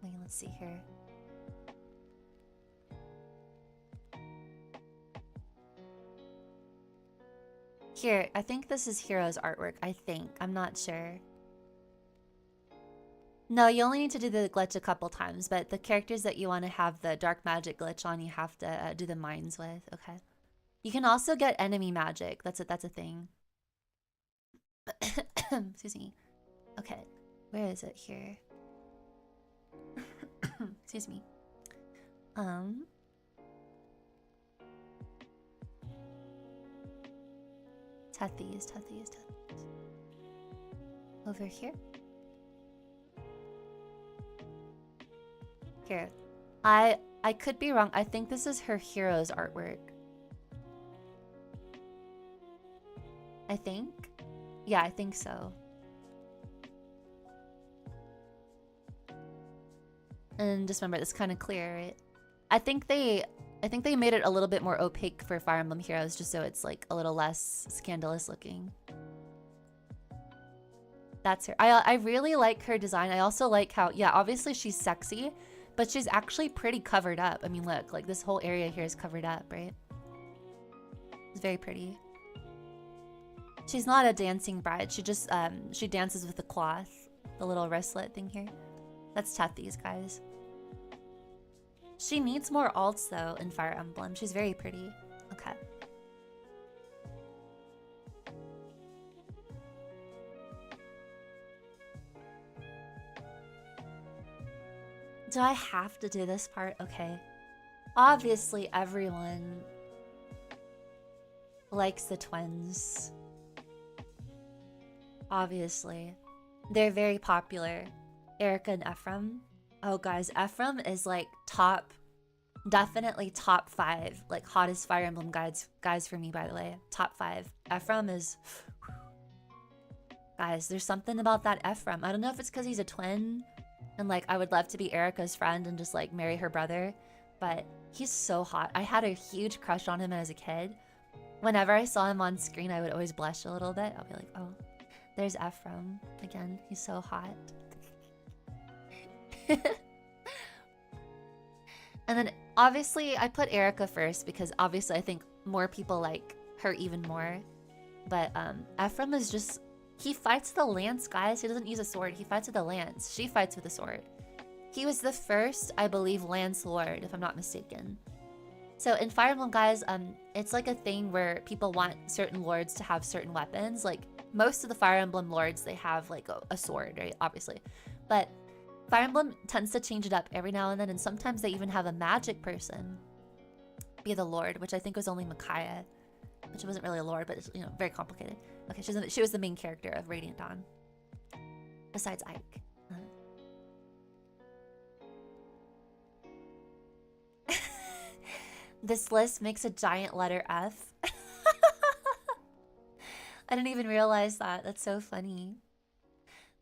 Wait, let's see here. Here, I think this is Hero's artwork. I think. I'm not sure. No, you only need to do the glitch a couple times, but the characters that you want to have the dark magic glitch on, you have to do the mines with. Okay. You can also get enemy magic. That's a thing. Excuse me. Okay. Where is it here? Excuse me. Tethies. Over here. Here. I could be wrong. I think this is her hero's artwork. I think. Yeah, I think so. And just remember, it's kind of clear, right? I think they made it a little bit more opaque for Fire Emblem Heroes, just so it's like a little less scandalous looking. That's her. I really like her design. I also like how, yeah, obviously she's sexy, but she's actually pretty covered up. I mean, look, like this whole area here is covered up, right? It's very pretty. She's not a dancing bride. She just, she dances with the cloth, the little wristlet thing here. That's Tethies, guys. She needs more alts, though, in Fire Emblem. She's very pretty. Okay. Do I have to do this part? Okay. Obviously, everyone likes the twins. Obviously. They're very popular. Erica and Ephraim. Oh, guys, Ephraim is like definitely top 5, like hottest Fire Emblem guys for me, by the way. Top 5. Ephraim is, guys, there's something about that Ephraim. I don't know if it's because he's a twin, and like I would love to be Erica's friend and just like marry her brother, but he's so hot. I had a huge crush on him as a kid. Whenever I saw him on screen, I would always blush a little bit. I'll be like, oh, there's Ephraim again. He's so hot. And then obviously I put Erica first because obviously I think more people like her even more. But Ephraim is just, he fights the lance, guys. He doesn't use a sword. He fights with a lance. She fights with a sword. He was the first, I believe, Lance Lord, if I'm not mistaken. So in Fire Emblem, guys, it's like a thing where people want certain lords to have certain weapons. Like most of the Fire Emblem lords, they have like a sword, right? Obviously. But Fire Emblem tends to change it up every now and then, and sometimes they even have a magic person be the lord, which I think was only Micaiah, which wasn't really a lord, but it's, you know, very complicated. Okay, she was the main character of Radiant Dawn, besides Ike. This list makes a giant letter F. I didn't even realize that. That's so funny.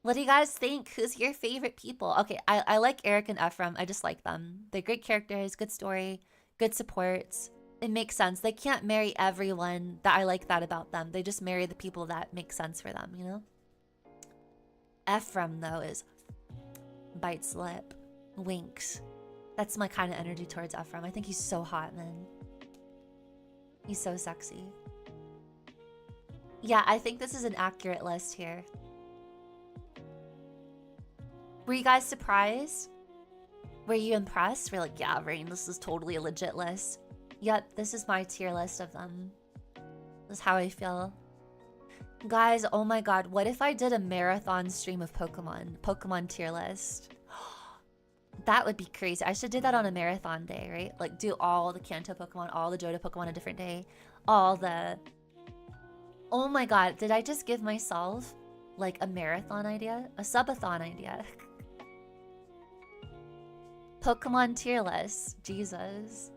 What do you guys think? Who's your favorite people? Okay, I like Eric and Ephraim. I just like them. They're great characters, good story, good supports. It makes sense. They can't marry everyone. I like that about them. They just marry the people that make sense for them, you know? Ephraim, though, is bites lip, winks. That's my kind of energy towards Ephraim. I think he's so hot, man. He's so sexy. Yeah, I think this is an accurate list here. Were you guys surprised? Were you impressed? We're like, yeah, Rain, this is totally a legit list. Yep, this is my tier list of them. This is how I feel. Guys, oh my god, what if I did a marathon stream of Pokemon tier list? That would be crazy. I should do that on a marathon day, right? Like, do all the Kanto Pokemon, all the Johto Pokemon a different day. All the... Oh my god, did I just give myself, like, a marathon idea? A subathon idea? Pokemon tier list. Jesus.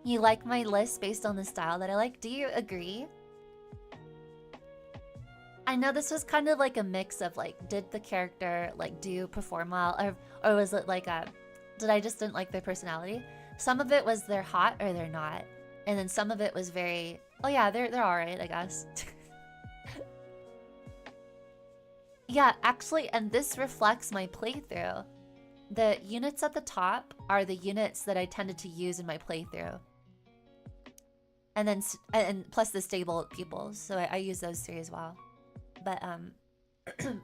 You like my list based on the style that I like? Do you agree? I know this was kind of like a mix of like, did the character like perform well, or was it like did I just didn't like their personality? Some of it was they're hot or they're not, and then some of it was very, oh yeah, they're alright, I guess. Yeah, actually, and this reflects my playthrough. The units at the top are the units that I tended to use in my playthrough. And then, and plus the stable pupils, so I use those three as well. But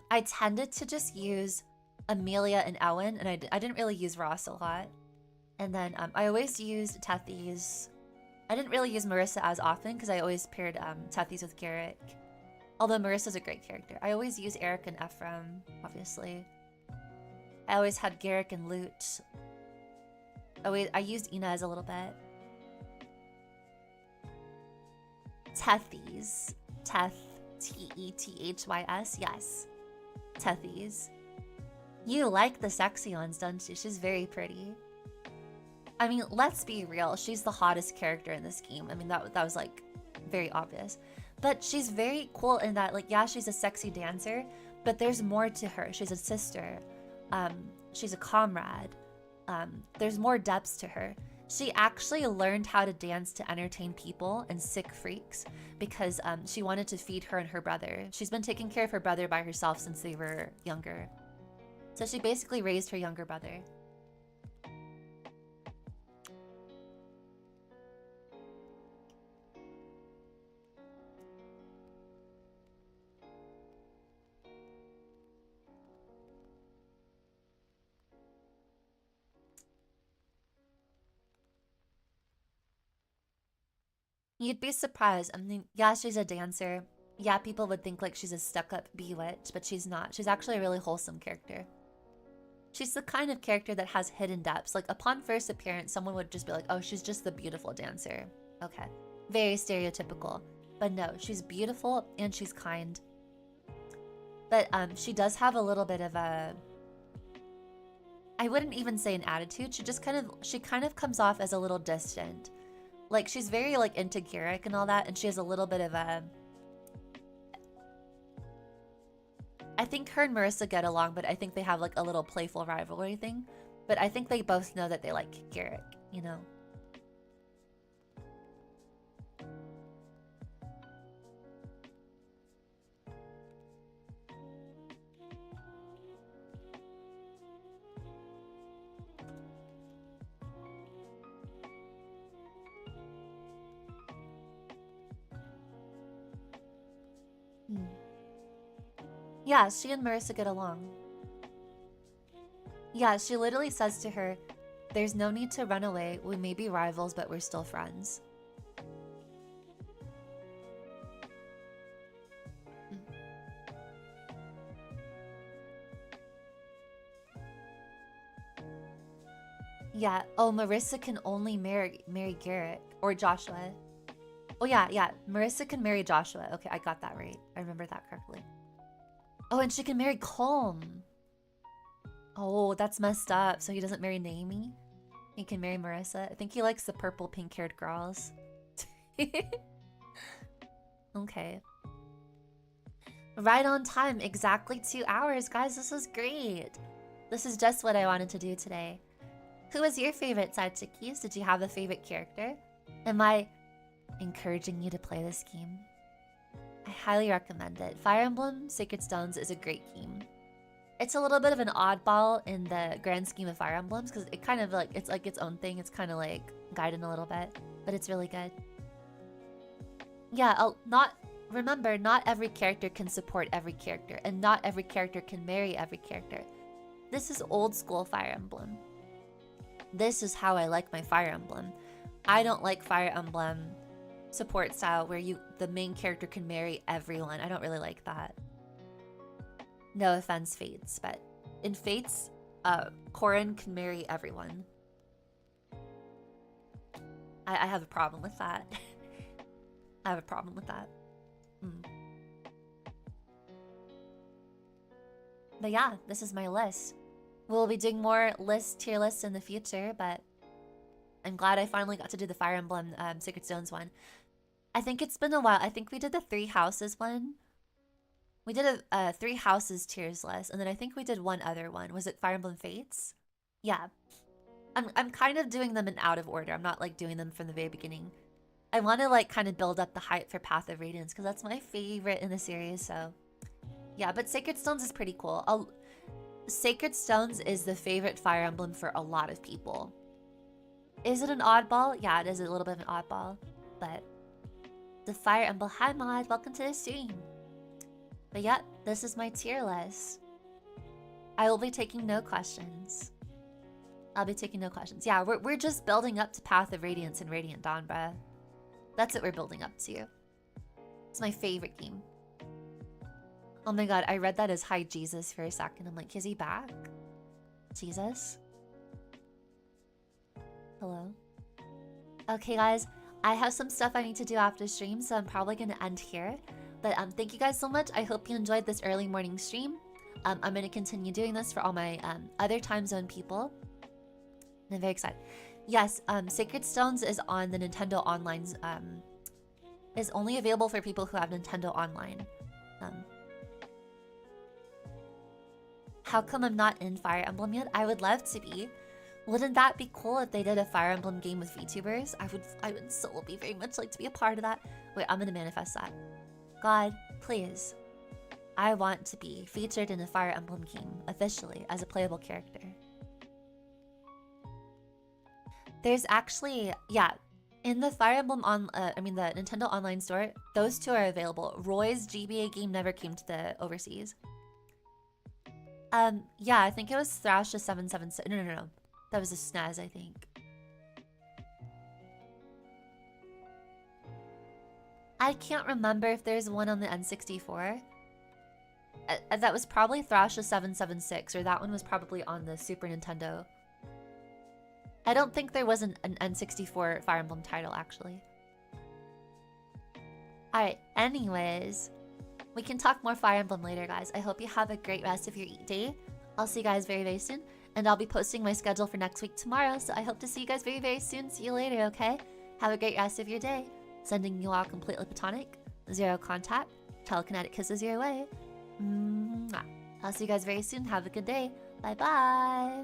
I tended to just use Amelia and Ellen, and I didn't really use Ross a lot. And then I always used Tethys. I didn't really use Marissa as often because I always paired Tethys with Garrick. Although Marissa's a great character. I always use Eric and Ephraim, obviously. I always had Garrick and Lute. I used Inez a little bit. Tethys. Teth. T-E-T-H-Y-S. Yes. Tethys. You like the sexy ones, don't you? She's very pretty. I mean, let's be real. She's the hottest character in this game. I mean, that was like very obvious. But she's very cool in that, like, yeah, she's a sexy dancer, but there's more to her. She's a sister. She's a comrade. There's more depths to her. She actually learned how to dance to entertain people and sick freaks because she wanted to feed her and her brother. She's been taking care of her brother by herself since they were younger. So she basically raised her younger brother. You'd be surprised. I mean, yeah, she's a dancer. Yeah, people would think like she's a stuck-up bewitch, but she's not. She's actually a really wholesome character. She's the kind of character that has hidden depths. Like, upon first appearance, someone would just be like, oh, she's just the beautiful dancer. Okay. Very stereotypical. But no, she's beautiful and she's kind. But she does have a little bit of a... I wouldn't even say an attitude. She kind of comes off as a little distant. Like, she's very, like, into Garrick and all that, and she has a little bit of a... I think her and Marissa get along, but I think they have, like, a little playful rivalry thing. But I think they both know that they like Garrick, you know? Yeah, she and Marissa get along. Yeah, she literally says to her, there's no need to run away. We may be rivals, but we're still friends. Yeah, oh, Marissa can only marry Garrett or Joshua. Oh yeah, Marissa can marry Joshua. Okay, I got that right. I remember that correctly. Oh, and she can marry Colm. Oh, that's messed up. So he doesn't marry Naomi? He can marry Marissa. I think he likes the purple pink-haired girls. Okay. Right on time. Exactly 2 hours. Guys, this was great. This is just what I wanted to do today. Who was your favorite side chickies? Did you have a favorite character? Am I encouraging you to play this game? I highly recommend it. Fire Emblem Sacred Stones is a great game. It's a little bit of an oddball in the grand scheme of Fire Emblems because it kind of like, it's like its own thing. It's kind of like Gaiden a little bit, but it's really good. Yeah, not remember, not every character can support every character, and not every character can marry every character. This is old school Fire Emblem. This is how I like my Fire Emblem. I don't like Fire Emblem support style where the main character can marry everyone. I don't really like that. No offense, Fates, but in Fates, Corrin can marry everyone. I have a problem with that. I have a problem with that. But yeah, this is my list. We'll be doing more tier lists in the future, but I'm glad I finally got to do the Fire Emblem Sacred Stones one. I think it's been a while. I think we did the 3 houses one. We did a 3 houses tiers list, and then I think we did one other one. Was it Fire Emblem Fates? Yeah. I'm kind of doing them in out of order. I'm not like doing them from the very beginning. I want to like kind of build up the hype for Path of Radiance because that's my favorite in the series. So yeah, but Sacred Stones is pretty cool. Sacred Stones is the favorite Fire Emblem for a lot of people. Is it an oddball? Yeah, it is a little bit of an oddball, but the Fire Emblem. Hi Mod, welcome to the stream. But yeah, this is my tier list. I will be taking no questions. I'll be taking no questions. Yeah, we're just building up to Path of Radiance and Radiant Dawn, bruh. That's what we're building up to. It's my favorite game. Oh my god, I read that as hi Jesus for a second. I'm like, is he back? Jesus? Hello? Okay guys, I have some stuff I need to do after stream, so I'm probably gonna end here. But thank you guys so much. I hope you enjoyed this early morning stream. I'm gonna continue doing this for all my other time zone people. And I'm very excited. Yes, Sacred Stones is on the Nintendo Online's is only available for people who have Nintendo Online. How come I'm not in Fire Emblem yet? I would love to be. Wouldn't that be cool if they did a Fire Emblem game with VTubers? I would so be very much like to be a part of that. Wait, I'm gonna manifest that. God, please. I want to be featured in a Fire Emblem game officially as a playable character. There's actually, yeah, in the Fire Emblem the Nintendo Online store, those 2 are available. Roy's GBA game never came to the overseas. Yeah, I think it was Thrasha 776. No. That was a SNES, I think. I can't remember if there's one on the N64. That was probably Thrasha 776, or that one was probably on the Super Nintendo. I don't think there was an N64 Fire Emblem title, actually. Alright, anyways, we can talk more Fire Emblem later, guys. I hope you have a great rest of your day. I'll see you guys very, very soon. And I'll be posting my schedule for next week tomorrow, so I hope to see you guys very, very soon. See you later, okay? Have a great rest of your day. Sending you all completely platonic, 0 contact, telekinetic kisses your way. Mwah. I'll see you guys very soon. Have a good day. Bye-bye.